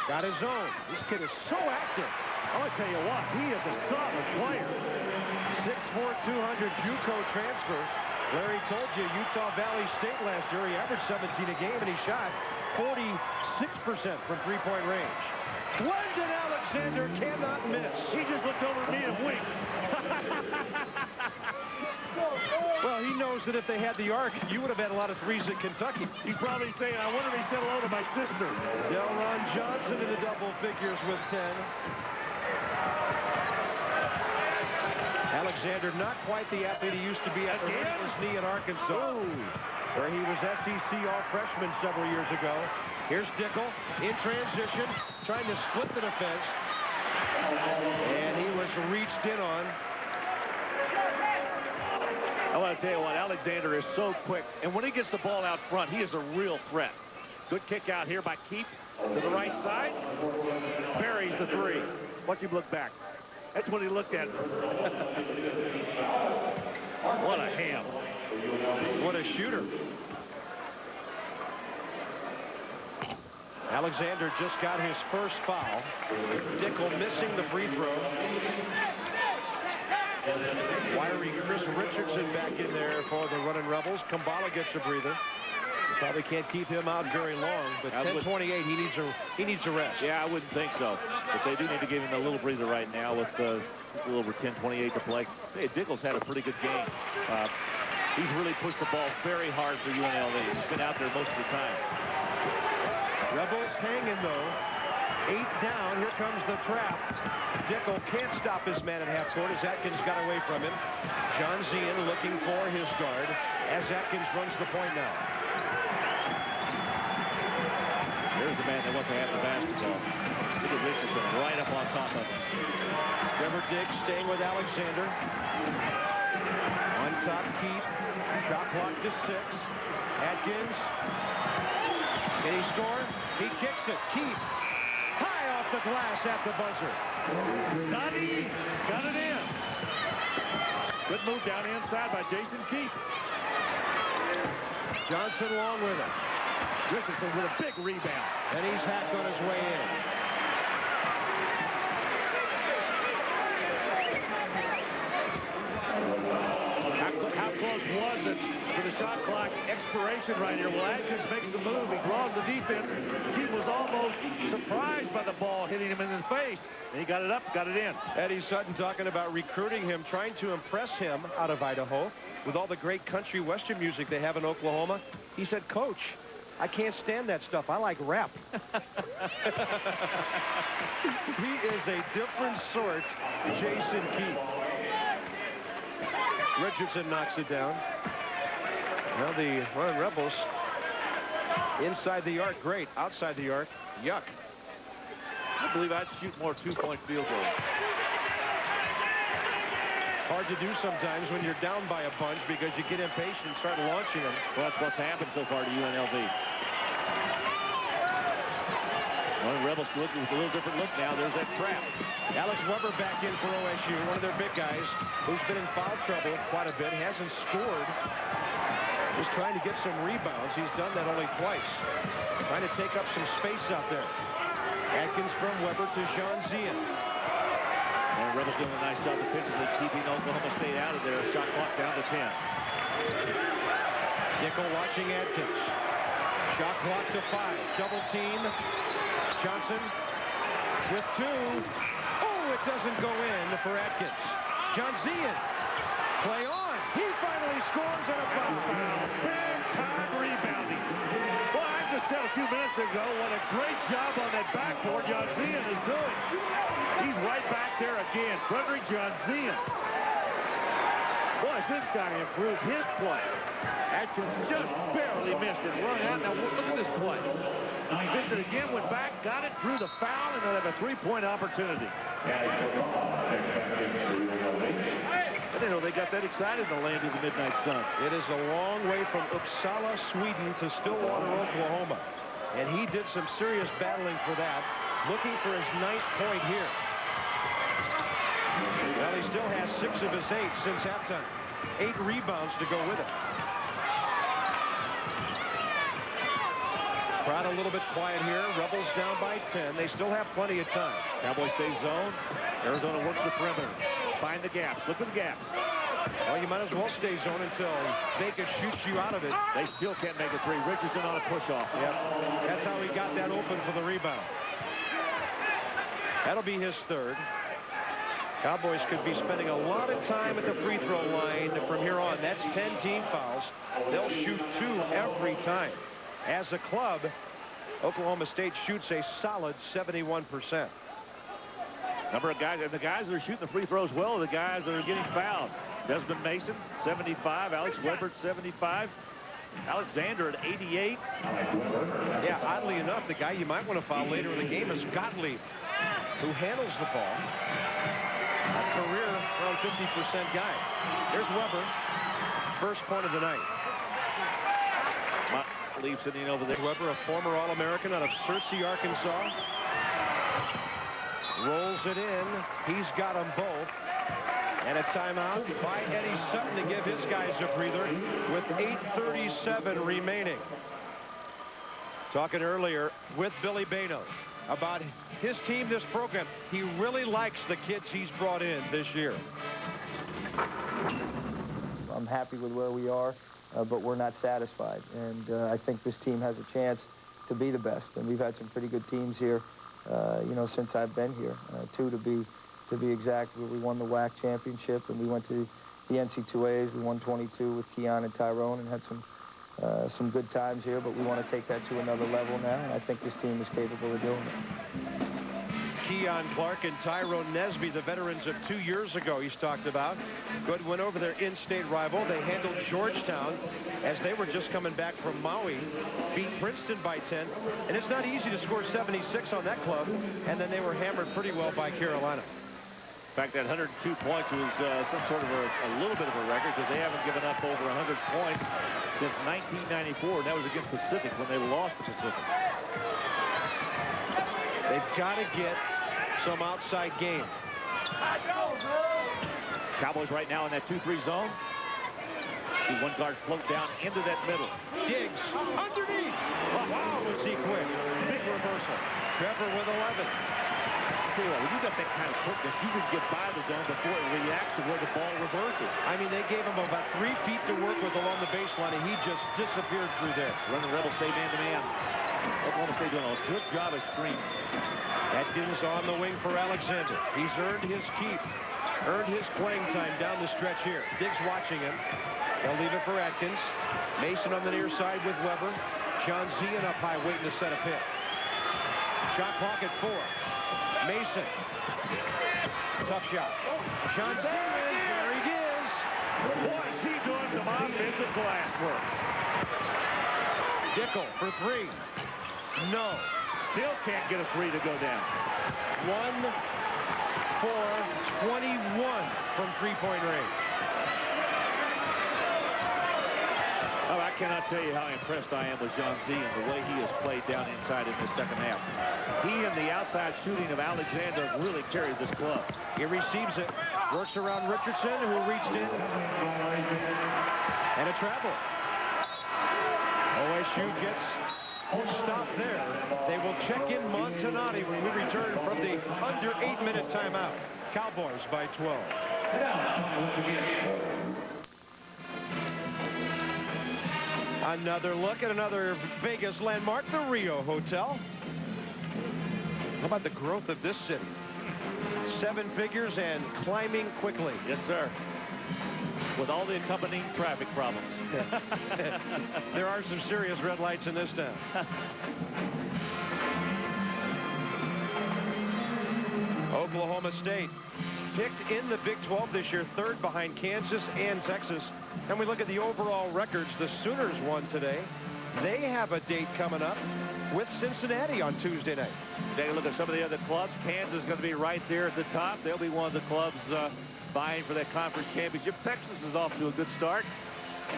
Got his own. This kid is so active. I'll tell you what, he is a solid player. 6'4", 200 JUCO transfer. Larry told you Utah Valley State last year, he averaged 17 a game, and he shot 46% from three-point range. Glendon Alexander cannot miss. He just looked over at me and winked. Well, he knows that if they had the arc, you would have had a lot of threes at Kentucky. He's probably saying, I wonder if he said hello to my sister. Delron Johnson in the double figures with 10. Alexander, not quite the athlete he used to be after hurting his knee in Arkansas, where he was SEC All-Freshman several years ago. Here's Dickel in transition, trying to split the defense. And he was reached in on. I want to tell you what, Alexander is so quick. And when he gets the ball out front, he is a real threat. Good kick out here by Keep to the right side. Buries the three. Watch him look back. That's what he looked at. What a ham. What a shooter. Alexander just got his first foul. Dickel missing the free throw. Wiry Chris Richardson back in there for the running Rebels. Kambala gets a breather. Probably can't keep him out very long, but 10-28, he needs a rest. Yeah, I wouldn't think so. But they do need to give him a little breather right now with a little over 10-28 to play. Hey, Dickel's had a pretty good game. He's really pushed the ball very hard for UNLV. He's been out there most of the time. Rebels hanging, though. 8 down. Here comes the trap. Dickel can't stop his man at half court as Atkins got away from him. Jean-Zien looking for his guard as Atkins runs the point now. Here's the man that wants to have the basketball. Look at Richardson right up on top of him. Trevor Diggs staying with Alexander. On top, Keith. Shot clock to 6. Atkins. Can he score? He kicks it. Keith. High off the glass at the buzzer. Nutty got it in. Good move down inside by Jason Keith. Johnson along with him. Richardson with a big rebound. And he's hacked on his way in. How close was it to the shot clock expiration right here? Well, Atkins makes the move. He draws the defense. He was almost surprised by the ball hitting him in the face. And he got it up, got it in. Eddie Sutton talking about recruiting him, trying to impress him out of Idaho with all the great country western music they have in Oklahoma. He said, Coach, I can't stand that stuff. I like rap. He is a different sort, Jason Keith. Richardson knocks it down. Now the Running Rebels inside the arc, great. Outside the arc, yuck. I believe I'd shoot more two-point field goals. Hard to do sometimes when you're down by a bunch because you get impatient and start launching them. Well, that's what's happened so far to UNLV. Running Rebels looking with a little different look now. There's that trap. Alex Weber back in for OSU, one of their big guys, who's been in foul trouble quite a bit, hasn't scored. Just trying to get some rebounds. He's done that only twice. Trying to take up some space out there. Atkins from Weber to Sean Zian. And Rebels doing a nice job defensively, keeping Oklahoma State out of there. Shot clock down to 10. Nickel watching Atkins. Shot clock to 5. Double team. Johnson with 2. Oh, it doesn't go in for Atkins. John Zian. Play on. He finally scores on a foul. Big time rebounding. Well, I just said a few minutes ago what a great job on that backboard John Zian is doing. He's right back there again. Frederick John Zian. Boy, this guy improved his play. Atkins just barely missed it. Run out. Now look at this play. He missed it again, went back, got it, drew the foul, and they'll have a three-point opportunity. I didn't know they got that excited in the land of the midnight sun. It is a long way from Uppsala, Sweden to Stillwater, Oklahoma. And he did some serious battling for that, looking for his 9th point here. Well, he still has 6 of his 8 since halftime. 8 rebounds to go with it. Crowd a little bit quiet here. Rebels down by 10. They still have plenty of time. Cowboys stay zone. Arizona works the perimeter. Find the gaps. Look for the gaps. Well, you might as well stay zone until Vegas shoots you out of it. They still can't make a three. Richardson on a push-off. Yep. That's how he got that open for the rebound. That'll be his 3rd. Cowboys could be spending a lot of time at the free throw line from here on. That's 10 team fouls. They'll shoot 2 every time. As a club, Oklahoma State shoots a solid 71%. Number of guys, and the guys that are shooting the free throws well are the guys that are getting fouled. Desmond Mason, 75. Alex Weber, 75. Alexander at 88. Yeah, oddly enough, the guy you might want to foul later in the game is Gottlieb, who handles the ball. A career around 50% guy. Here's Weber. First point of the night. Leave sitting over there. Weber, a former All-American out of Searcy, Arkansas. Rolls it in. He's got them both. And a timeout by Eddie Sutton to give his guys a breather with 8:37 remaining. Talking earlier with Billy Bano about his team, this program. He really likes the kids he's brought in this year. I'm happy with where we are, but we're not satisfied. And I think this team has a chance to be the best. And we've had some pretty good teams here, you know, since I've been here. 2 to be exact. We won the WAC championship, and we went to the NC2As. We won 22 with Keon and Tyrone, and had some good times here. But we want to take that to another level now, and I think this team is capable of doing it. Keon Clark and Tyrone Nesby, the veterans of 2 years ago, he's talked about. Good win over their in-state rival. They handled Georgetown as they were just coming back from Maui. Beat Princeton by 10. And it's not easy to score 76 on that club. And then they were hammered pretty well by Carolina. In fact, that 102 points was some sort of a little bit of a record because they haven't given up over 100 points since 1994. And that was against Pacific when they lost to Pacific. They've got to get some outside game. Cowboys right now in that 2-3 zone. See one guard float down into that middle. Diggs underneath. Wow, was he quick. Big reversal. Trevor with 11. Cool. When you got that kind of quickness, you can get by the zone before it reacts to where the ball reverses. I mean, they gave him about 3 feet to work with along the baseline, and he just disappeared through there. Running Rebels stay man-to-man. Oklahoma State doing a good job of screening. Atkins on the wing for Alexander. He's earned his keep. Earned his playing time down the stretch here. Diggs watching him. They'll leave it for Atkins. Mason on the near side with Weber. John Zien up high waiting to set a pick. Shot clock at 4. Mason. Tough shot. John Zien. There he is. What is he doing some offensive glass work? Dickel for 3. No. Still can't get a 3 to go down. 1 for 21 from three-point range. Oh, I cannot tell you how impressed I am with John Zien, the way he has played down inside in this second half. He and the outside shooting of Alexander really carried this club. He receives it, works around Richardson, who reached in, and a travel. OSU gets stopped there. They will check in Montanati when we return from the under 8-minute timeout. Cowboys by 12. Another look at another Vegas landmark, the Rio Hotel. How about the growth of this city? 7 figures and climbing quickly. Yes, sir. With all the accompanying traffic problems. There are some serious red lights in this town. Oklahoma State picked in the Big 12 this year, 3rd behind Kansas and Texas. And we look at the overall records. The Sooners won today. They have a date coming up with Cincinnati on Tuesday night. Take a look at some of the other clubs. Kansas is going to be right there at the top. They'll be one of the clubs vying for that conference championship. Texas is off to a good start.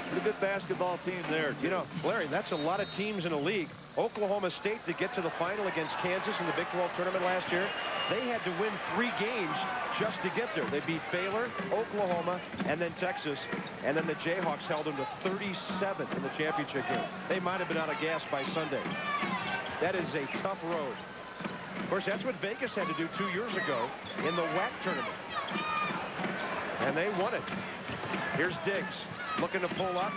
Pretty good basketball team there. You know, Larry, that's a lot of teams in a league. Oklahoma State to get to the final against Kansas in the Big 12 tournament last year. They had to win 3 games just to get there. They beat Baylor, Oklahoma, and then Texas. And then the Jayhawks held them to 37 in the championship game. They might have been out of gas by Sunday. That is a tough road. Of course, that's what Vegas had to do 2 years ago in the WAC tournament. And they won it. Here's Diggs looking to pull up.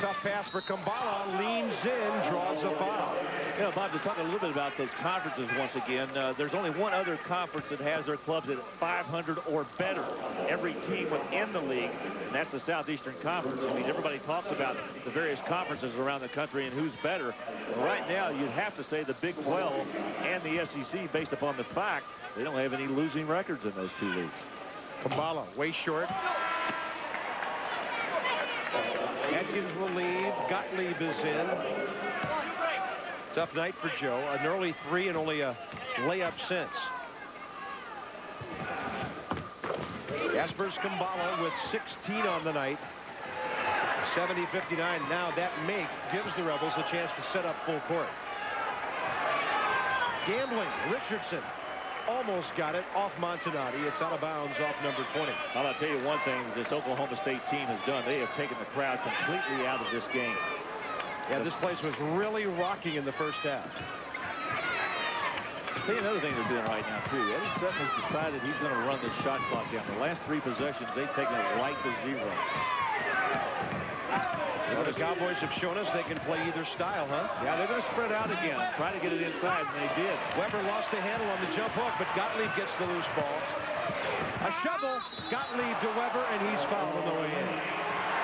Tough pass for Kambala. Leans in, draws a foul. You know, Bob, to talk a little bit about those conferences once again, there's only one other conference that has their clubs at 500 or better. Every team within the league, and that's the Southeastern Conference. I mean, everybody talks about the various conferences around the country and who's better. Well, right now, you'd have to say the Big 12 and the SEC, based upon the fact they don't have any losing records in those 2 leagues. Kambala way short. Atkins will leave. Gottlieb is in. Tough night for Joe. An early 3 and only a layup since. Jaspers Kambala with 16 on the night. 70-59. Now that make gives the Rebels a chance to set up full court. Gambling. Richardson almost got it off Montanati. It's out of bounds off number 20. I'll tell you one thing this Oklahoma State team has done. They have taken the crowd completely out of this game. Yeah, this place was really rocking in the first half. I'll tell you another thing they're doing right now, too. Eddie Sutton has decided he's going to run this shot clock down. The last 3 possessions, they've taken it right to 0. Well, the Cowboys have shown us they can play either style, huh? Yeah, they're going to spread out again, try to get it inside, and they did. Weber lost the handle on the jump hook, but Gottlieb gets the loose ball. A shovel, Gottlieb to Weber, and he's fouled on the way in.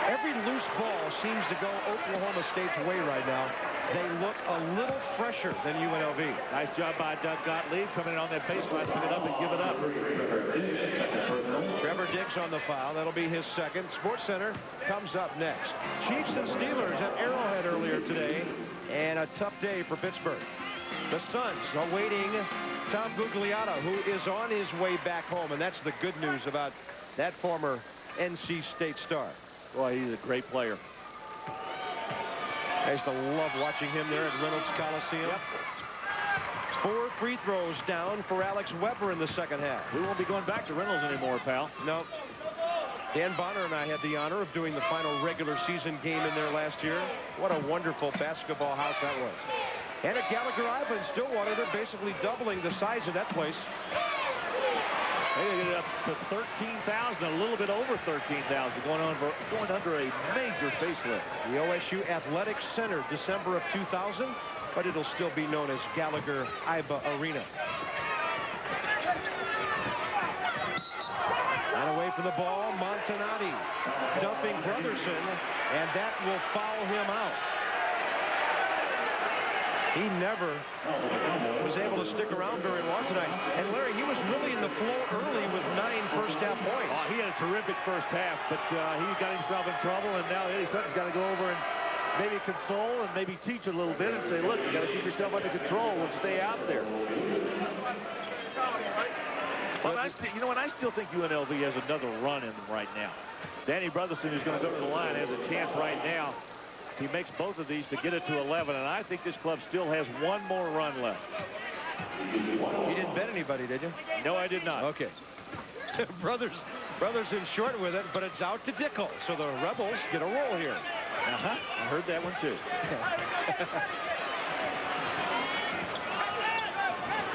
Every loose ball seems to go Oklahoma State's way right now. They look a little fresher than UNLV. Nice job by Doug Gottlieb coming in on that baseline, pick it up and give it up. Trevor Diggs on the foul. That'll be his second. Sports Center comes up next. Chiefs and Steelers at Arrowhead earlier today, and a tough day for Pittsburgh. The Suns awaiting Tom Gugliotta, who is on his way back home, and that's the good news about that former NC State star. Boy, he's a great player. I used to love watching him there at Reynolds Coliseum. Yep. 4 free throws down for Alex Weber in the second half. We won't be going back to Reynolds anymore, pal. No. Dan Bonner and I had the honor of doing the final regular season game in there last year. What a wonderful basketball house that was. And at Gallagher-Iba in Stillwater, they're basically doubling the size of that place. They get it up to 13,000, a little bit over 13,000, going under a major facelift. The OSU Athletic Center, December of 2000, but it'll still be known as Gallagher-Iba Arena. And away from the ball, Montanati dumping Brotherson, and that will foul him out. He never was able to stick around very long tonight. And Larry, he was really in the flow early with 9 first-half points. Oh, he had a terrific first half, but he got himself in trouble, and now Eddie Sutton's got to go over and maybe console and maybe teach a little bit and say, look, you got to keep yourself under control and stay out there. But you know what? I still think UNLV has another run in them right now. Danny Brotherson, who's going to go to the line, has a chance right now. He makes both of these to get it to 11, and I think this club still has one more run left. You didn't bet anybody, did you? No, I did not. Okay. Brotherson short with it, but it's out to Dickel. So the Rebels get a roll here. I heard that one too.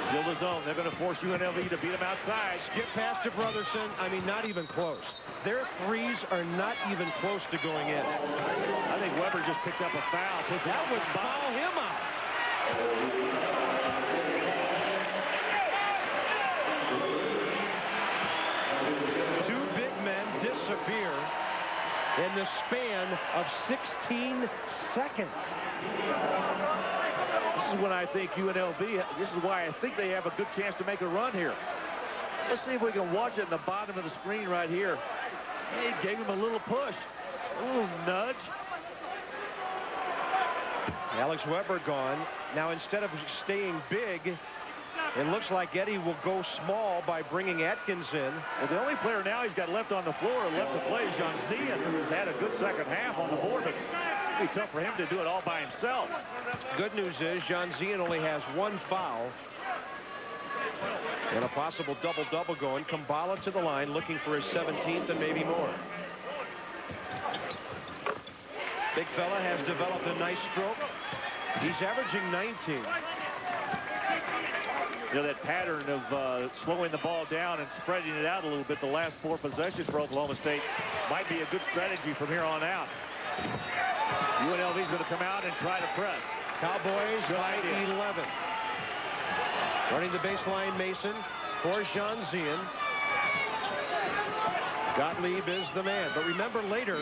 Still the zone. They're going to force UNLV to beat them outside. Get past to Brotherson. I mean, not even close. Their threes are not even close to going in. I think Weber just picked up a foul. That would foul him out. Two big men disappear in the span of 16 seconds. This is when I think UNLV, this is why I think they have a good chance to make a run here. Let's see if we can watch it in the bottom of the screen right here. He gave him a little push, a little nudge. Alex Weber gone. Now, instead of staying big, it looks like Eddie will go small by bringing Atkins in. Well, the only player now he's got left on the floor and left to play is John Zian, who has had a good second half on the board, but it'll be tough for him to do it all by himself. Good news is John Zian only has 1 foul. And a possible double-double going. Kumbala to the line, looking for his 17th and maybe more. Big fella has developed a nice stroke. He's averaging 19. You know, that pattern of slowing the ball down and spreading it out a little bit the last 4 possessions for Oklahoma State might be a good strategy from here on out. UNLV's going to come out and try to press. Cowboys by 11. Running the baseline, Mason for John Zian. Gottlieb is the man. But remember later,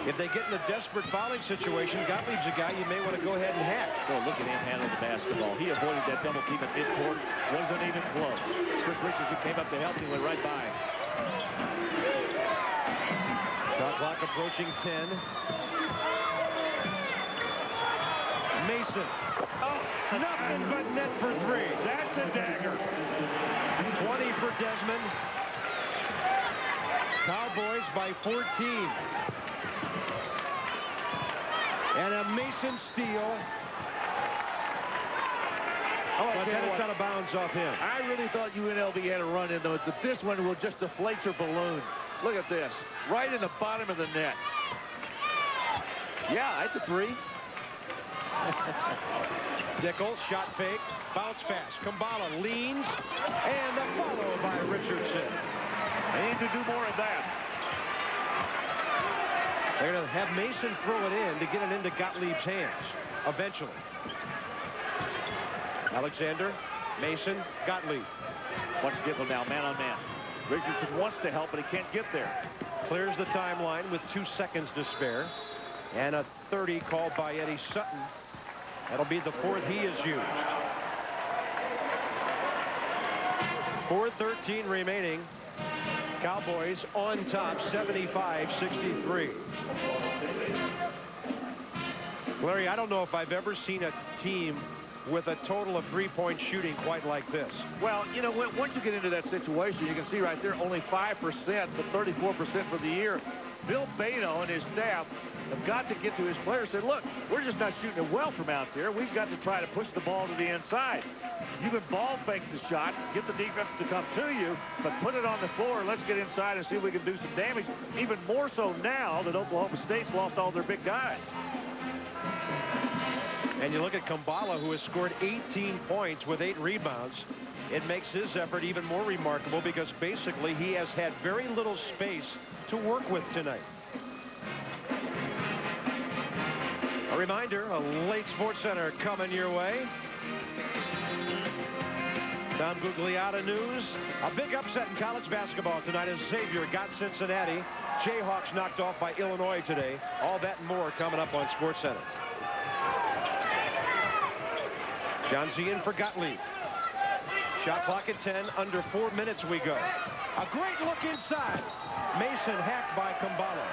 if they get in a desperate fouling situation, Gottlieb's a guy you may want to go ahead and hack. Well, look at him handle the basketball. He avoided that double team at midcourt. Wasn't even close. Chris Richardson came up to help him, went right by. Shot clock approaching 10. Mason. Oh, nothing but net for 3. That's a dagger. 20 for Desmond. Cowboys by 14. And a Mason steal. But then it's out of bounds off him. I really thought UNLV had a run in those, but this one will just deflate your balloon. Look at this. Right in the bottom of the net. Yeah, it's a 3. Dickel, shot fake, bounce pass. Kumbala leans, and a follow by Richardson. They need to do more of that. They're going to have Mason throw it in to get it into Gottlieb's hands, eventually. Alexander, Mason, Gottlieb. What's Dickel now, man on man. Richardson wants to help, but he can't get there. Clears the timeline with 2 seconds to spare. And a 30 called by Eddie Sutton. That'll be the 4th he has used. 4:13 remaining. Cowboys on top, 75-63. Larry, I don't know if I've ever seen a team with a total of 3-point shooting quite like this. Well, you know, once you get into that situation, you can see right there only 5%, but 34% for the year. Bill Beto and his staff have got to get to his players and say, look, we're just not shooting it well from out there. We've got to try to push the ball to the inside. You can ball fake the shot, get the defense to come to you, but put it on the floor and let's get inside and see if we can do some damage. Even more so now that Oklahoma State's lost all their big guys. And you look at Kumbala, who has scored 18 points with 8 rebounds. It makes his effort even more remarkable because basically he has had very little space to work with tonight. A reminder, a late Sports Center coming your way. Tom Gugliotta news. A big upset in college basketball tonight as Xavier got Cincinnati. Jayhawks knocked off by Illinois today. All that and more coming up on SportsCenter. John Z in for Gottlieb. Shot clock at 10. Under 4 minutes we go. A great look inside. Mason hacked by Kambala.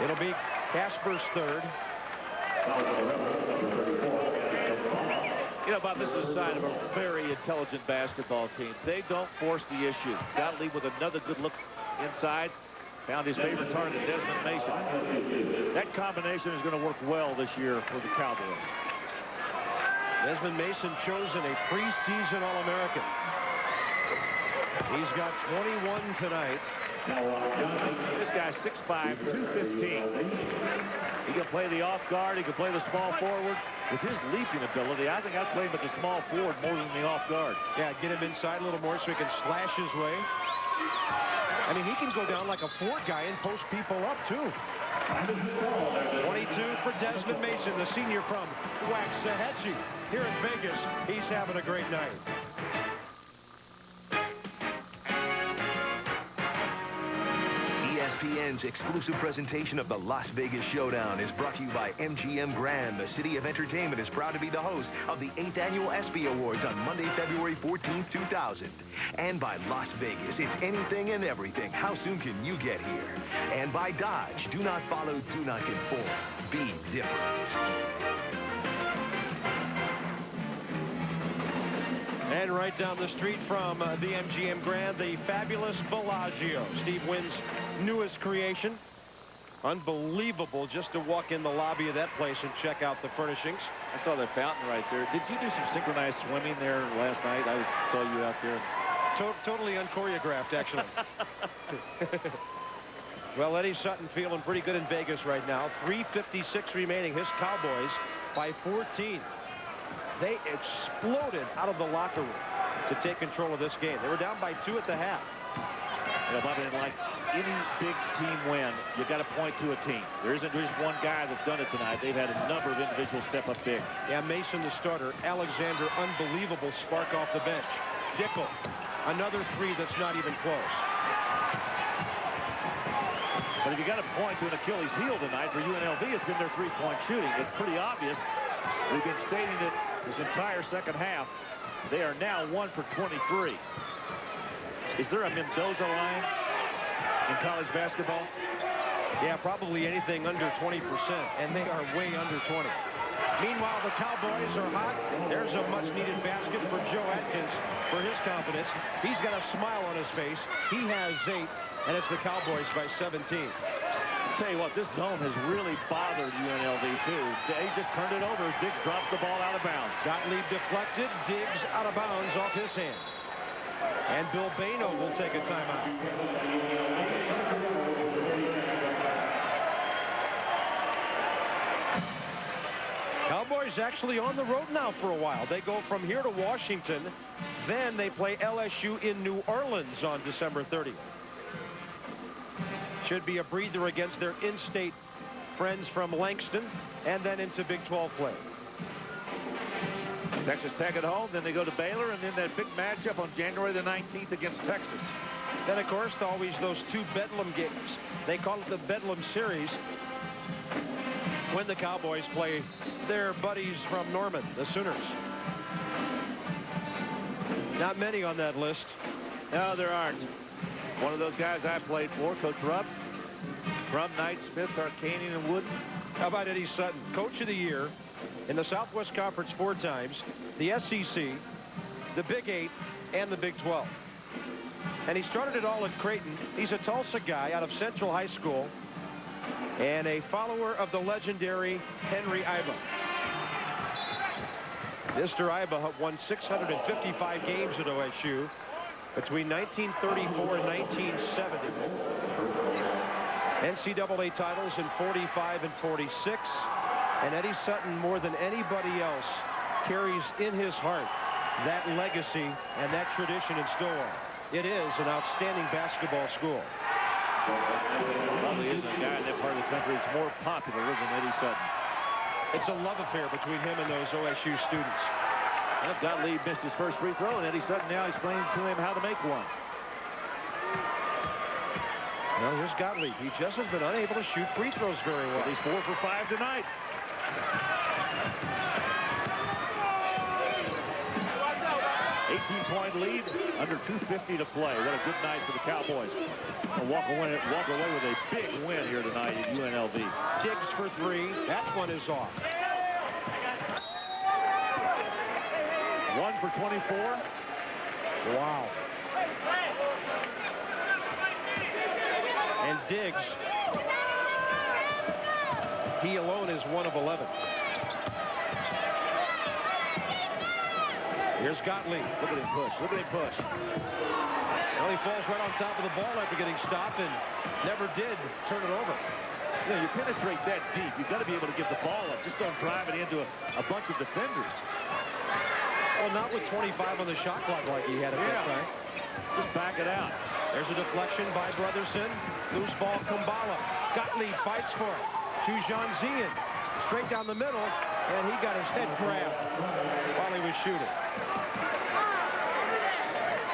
It'll be Casper's third. You know, Bob, this is a sign of a very intelligent basketball team. They don't force the issue. Gottlieb with another good look inside. Found his favorite target, Desmond Mason. That combination is going to work well this year for the Cowboys. Desmond Mason chosen a preseason All-American. He's got 21 tonight. This guy's 6'5", 215. He can play the off guard. He can play the small forward. With his leaping ability, I think I'd play him at the small forward more than the off guard. Yeah, get him inside a little more so he can slash his way. I mean, he can go down like a 4 guy and post people up, too. 22 for Desmond Mason, the senior from Waxahachie. Here in Vegas, he's having a great night. ESPN's exclusive presentation of the Las Vegas Showdown is brought to you by MGM Grand. The City of Entertainment is proud to be the host of the 8th Annual ESPY Awards on Monday, February 14th, 2000. And by Las Vegas, it's anything and everything. How soon can you get here? And by Dodge, do not follow, do not conform. Be different. And right down the street from the MGM Grand, the fabulous Bellagio. Steve Wynn's newest creation. Unbelievable just to walk in the lobby of that place and check out the furnishings. I saw that fountain right there. Did you do some synchronized swimming there last night? I saw you out there. Totally unchoreographed, actually. Well, Eddie Sutton feeling pretty good in Vegas right now. 3:56 remaining. His Cowboys by 14. They exploded out of the locker room to take control of this game. They were down by 2 at the half. You know, Bobby, like any big team win, you got to point to a team. There isn't just one guy that's done it tonight. They've had a number of individuals step up big. Yeah, Mason the starter. Alexander, unbelievable spark off the bench. Dickel, another 3 that's not even close. But if you got to point to an Achilles heel tonight for UNLV, it's in their three-point shooting. It's pretty obvious. We've been stating it this entire second half. They are now 1 for 23. Is there a Mendoza line in college basketball? Yeah, probably anything under 20%, and they are way under 20. Meanwhile, the Cowboys are hot. There's a much-needed basket for Joe Atkins for his confidence. He's got a smile on his face. He has 8, and it's the Cowboys by 17. I'll tell you what, this zone has really bothered UNLV, too. They just turned it over as Diggs drops the ball out of bounds. Gottlieb deflected. Diggs out of bounds off his hand. And Bill Bano will take a timeout. Cowboys actually on the road now for a while. They go from here to Washington. Then they play LSU in New Orleans on December 30th. Should be a breather against their in-state friends from Langston, and then into Big 12 play. Texas Tech at home, then they go to Baylor, and then that big matchup on January the 19th against Texas. Then, of course, always those 2 Bedlam games. They call it the Bedlam Series when the Cowboys play their buddies from Norman, the Sooners. Not many on that list. No, there aren't. One of those guys I played for, Coach Rupp, Crum, Knight, Smith, Tarkanian, and Wooden. How about Eddie Sutton, Coach of the Year in the Southwest Conference 4 times, the SEC, the Big 8, and the Big 12. And he started it all at Creighton. He's a Tulsa guy out of Central High School and a follower of the legendary Henry Iba. Mr. Iba won 655 games at OSU between 1934 and 1970. NCAA titles in 45 and 46. And Eddie Sutton, more than anybody else, carries in his heart that legacy and that tradition in Stillwater. It is an outstanding basketball school. Probably isn't a guy in that part of the country that's more popular than Eddie Sutton. It's a love affair between him and those OSU students. And, of Gottlieb missed his first free throw, and Eddie Sutton now explains to him how to make one. Well, here's Gottlieb. He just has been unable to shoot free throws very well. He's 4 for 5 tonight. Point lead, under 2:50 to play. What a good night for the Cowboys. They'll walk away with a big win here tonight at UNLV. Diggs for 3. That one is off. 1 for 24. Wow. And Diggs, he alone is 1 of 11. Here's Gottlieb. Look at him push. Look at him push. Well, he falls right on top of the ball after getting stopped and never did turn it over. You know, you penetrate that deep, you've got to be able to get the ball up. Just don't drive it into a bunch of defenders. Well, not with 25 on the shot clock like he had at that time. Just back it out. There's a deflection by Brotherson. Loose ball, Kumbala. Gottlieb fights for it. To Janzian. Straight down the middle, and he got his head grabbed while he was shooting.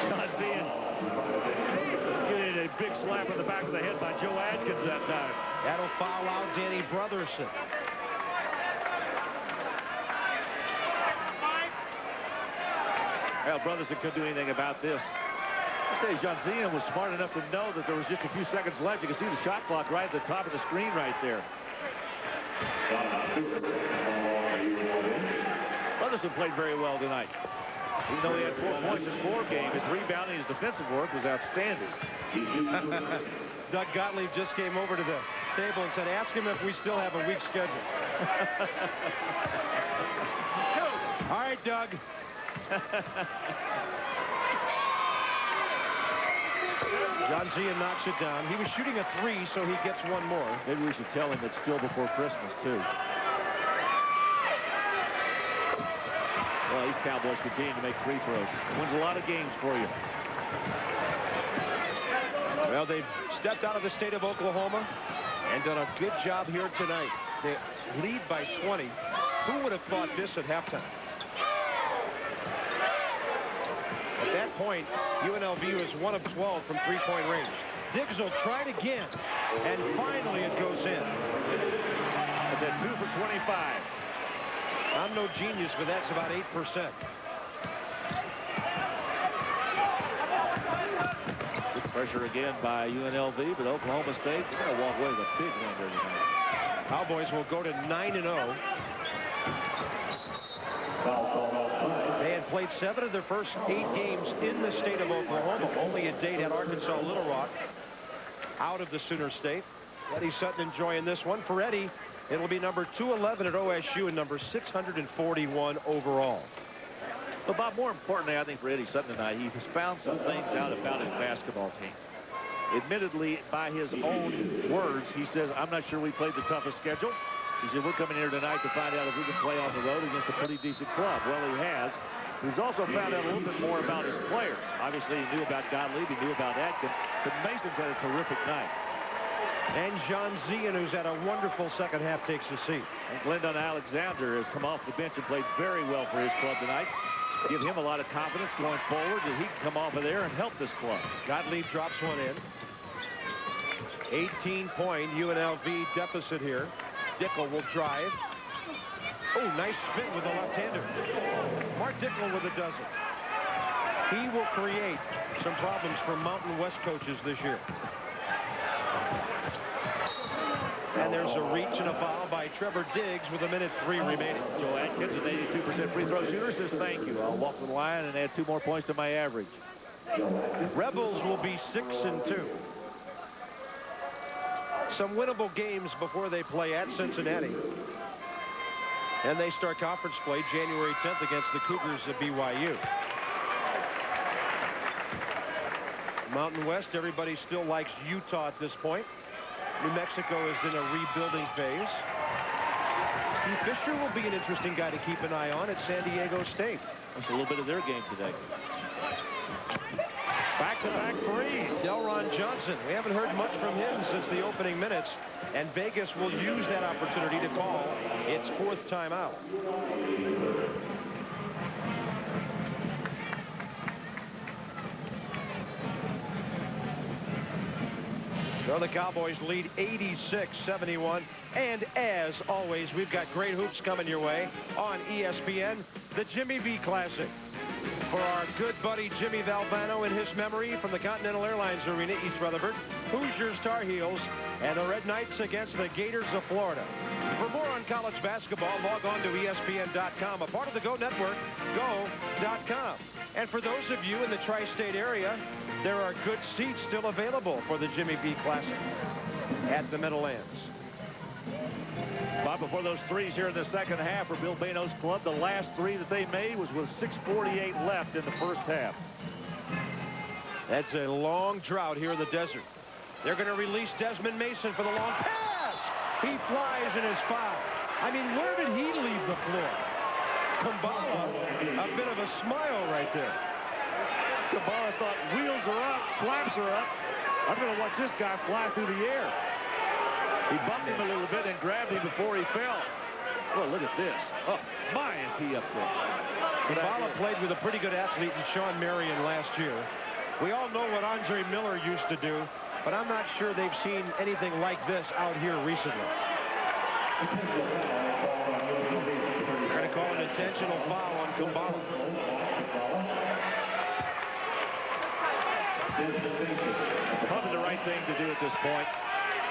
Janzian getting a big slap in the back of the head by Joe Adkins that time. That'll foul out Danny Brotherson. Well, Brotherson couldn't do anything about this. I say Janzian was smart enough to know that there was just a few seconds left. You can see the shot clock right at the top of the screen right there. Brotherson played very well tonight. Even though he had 4 points in 4 games, his rebounding, his defensive work was outstanding. Doug Gottlieb just came over to the table and said, ask him if we still have a weak schedule. All right, Doug. Janzian knocks it down. He was shooting a 3, so he gets 1 more. Maybe we should tell him it's still before Christmas, too. Well, these Cowboys continue to make free throws. Wins a lot of games for you. Well, they've stepped out of the state of Oklahoma and done a good job here tonight. They lead by 20. Who would have thought this at halftime? At that point, UNLV was 1 of 12 from 3-point range. Diggs will try it again, and finally it goes in. And then 2 for 25. I'm no genius, but that's about 8%. Good pressure again by UNLV, but Oklahoma State is going to walk away with a big win here tonight. Cowboys will go to 9-0. They had played 7 of their first 8 games in the state of Oklahoma. Only a date had Arkansas Little Rock out of the Sooner State. Eddie Sutton enjoying this one. For Eddie, it'll be number 211 at OSU and number 641 overall. But Bob, more importantly, I think for Eddie Sutton tonight, he has found some things out about his basketball team. Admittedly, by his own words, he says, I'm not sure we played the toughest schedule. He said, we're coming here tonight to find out if we can play on the road against a pretty decent club. Well, he has. He's also found out a little bit more about his players. Obviously, he knew about Gottlieb, he knew about Atkins, but Mason's had a terrific night. And Janzian, who's had a wonderful second half, takes the seat. And Glendon Alexander has come off the bench and played very well for his club tonight. Give him a lot of confidence going forward that he can come off of there and help this club. Gottlieb drops one in. 18-point UNLV deficit here. Dickel will drive. Oh, nice spin with a left-hander. Mark Dickel with a dozen. He will create some problems for Mountain West coaches this year. And there's a reach and a foul by Trevor Diggs with 1:03 remaining. Joe Atkins, an 82% free throw shooter, says thank you. I'll walk the line and add 2 more points to my average. Rebels will be 6-2. Some winnable games before they play at Cincinnati. And they start conference play January 10th against the Cougars at BYU. Mountain West, everybody still likes Utah at this point. New Mexico is in a rebuilding phase. Steve Fisher will be an interesting guy to keep an eye on at San Diego State. That's a little bit of their game today. Back-to-back threes. Delron Johnson. We haven't heard much from him since the opening minutes. And Vegas will use that opportunity to call its 4th timeout. So the Cowboys lead 86-71. And as always, we've got great hoops coming your way on ESPN, the Jimmy V Classic. For our good buddy Jimmy Valvano in his memory from the Continental Airlines Arena, East Rutherford, Hoosiers Tar Heels, and the Red Knights against the Gators of Florida. For more on college basketball, log on to ESPN.com, a part of the Go Network, go.com. And for those of you in the tri-state area, there are good seats still available for the Jimmy V Classic at the Meadowlands. Bob, before those threes here in the second half for Bill Bano's club, the last three that they made was with 6:48 left in the first half. That's a long drought here in the desert. They're going to release Desmond Mason for the long pass. He flies and is fouled. I mean, where did he leave the floor? Kambala, a bit of a smile right there. Kambala thought wheels are up, flaps are up. I'm going to watch this guy fly through the air. He bumped him a little bit and grabbed him before he fell. Well, look at this. Oh, my, is he up there. Kambala played with a pretty good athlete in Sean Marion last year. We all know what Andre Miller used to do, but I'm not sure they've seen anything like this out here recently. They're going to call an intentional foul on Kambala. Probably the right thing to do at this point.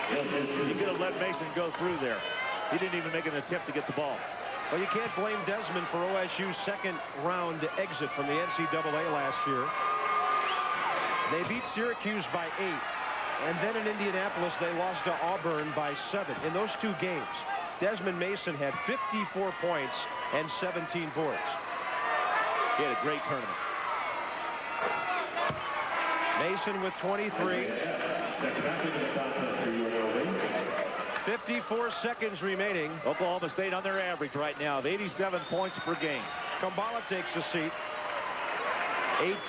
You could have let Mason go through there. He didn't even make an attempt to get the ball. Well, you can't blame Desmond for OSU's second-round exit from the NCAA last year. They beat Syracuse by 8. And then in Indianapolis, they lost to Auburn by 7. In those two games, Desmond Mason had 54 points and 17 boards. He had a great tournament. Mason with 23. 54 seconds remaining. Oklahoma State on their average right now of 87 points per game. Kambala takes a seat.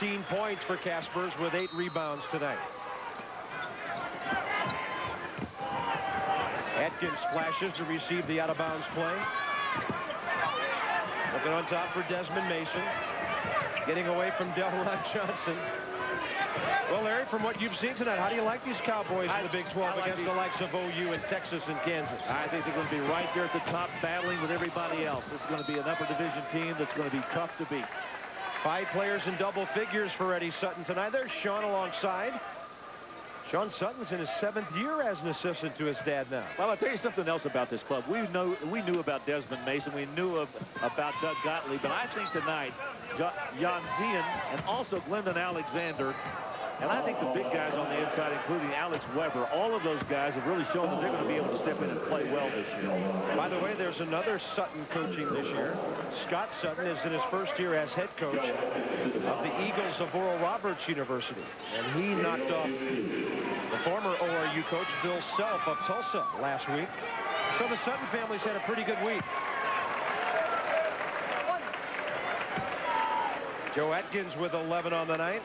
18 points for Caspers with 8 rebounds tonight. Atkins flashes to receive the out-of-bounds play. Looking on top for Desmond Mason. Getting away from Delron Johnson. Well, Larry, from what you've seen tonight, how do you like these Cowboys in the Big 12 against the likes of OU and Texas and Kansas? I think they're going to be right there at the top battling with everybody else. This is going to be an upper division team that's going to be tough to beat. 5 players in double figures for Eddie Sutton tonight. There's Sean alongside. Sean Sutton's in his 7th year as an assistant to his dad now. Well, I'll tell you something else about this club. We knew about Desmond Mason. We knew about Doug Gottlieb. But I think tonight, Jan Zien and also Glendon Alexander, and I think the big guys on the inside, including Alex Weber, all of those guys have really shown that they're going to be able to step in and play well this year. By the way, there's another Sutton coaching this year. Scott Sutton is in his first year as head coach of the Eagles of Oral Roberts University. And he knocked off the former ORU coach, Bill Self of Tulsa, last week. So the Sutton family's had a pretty good week. Joe Atkins with 11 on the night.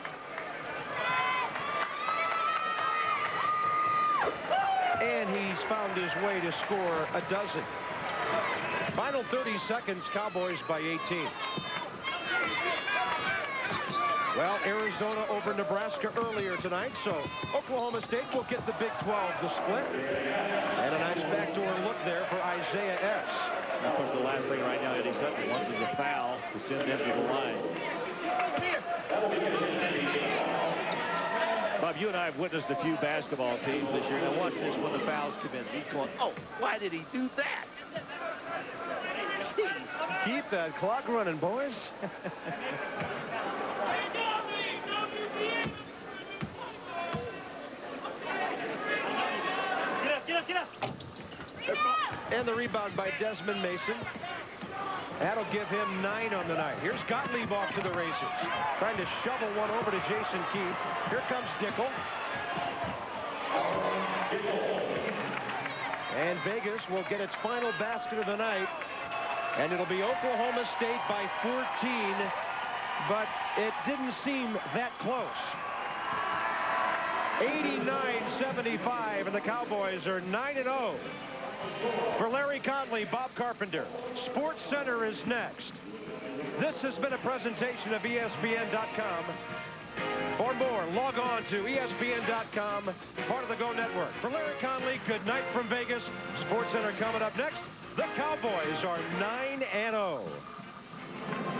And he's found his way to score a dozen. Final 30 seconds, Cowboys by 18. Well, Arizona over Nebraska earlier tonight, so Oklahoma State will get the Big 12 to split. And a nice backdoor look there for Isaiah S. Of course, the last thing right now, Eddie Sutton wants is a foul to send them to the line. Bob, you and I have witnessed a few basketball teams this year. Now watch this when the fouls come in. He's going, oh, why did he do that? Keep that clock running, boys. Get up. And the rebound by Desmond Mason. That'll give him 9 on the night. Here's Gottlieb off to the races. Trying to shovel one over to Jason Keith. Here comes Dickel. And Vegas will get its final basket of the night. And it'll be Oklahoma State by 14. But it didn't seem that close. 89-75, and the Cowboys are 9-0. For Larry Conley, Bob Carpenter, Sports Center is next. This has been a presentation of ESPN.com For more, log on to ESPN.com, part of the Go Network. For Larry Conley, good night from Vegas. SportsCenter coming up next. The Cowboys are 9-0.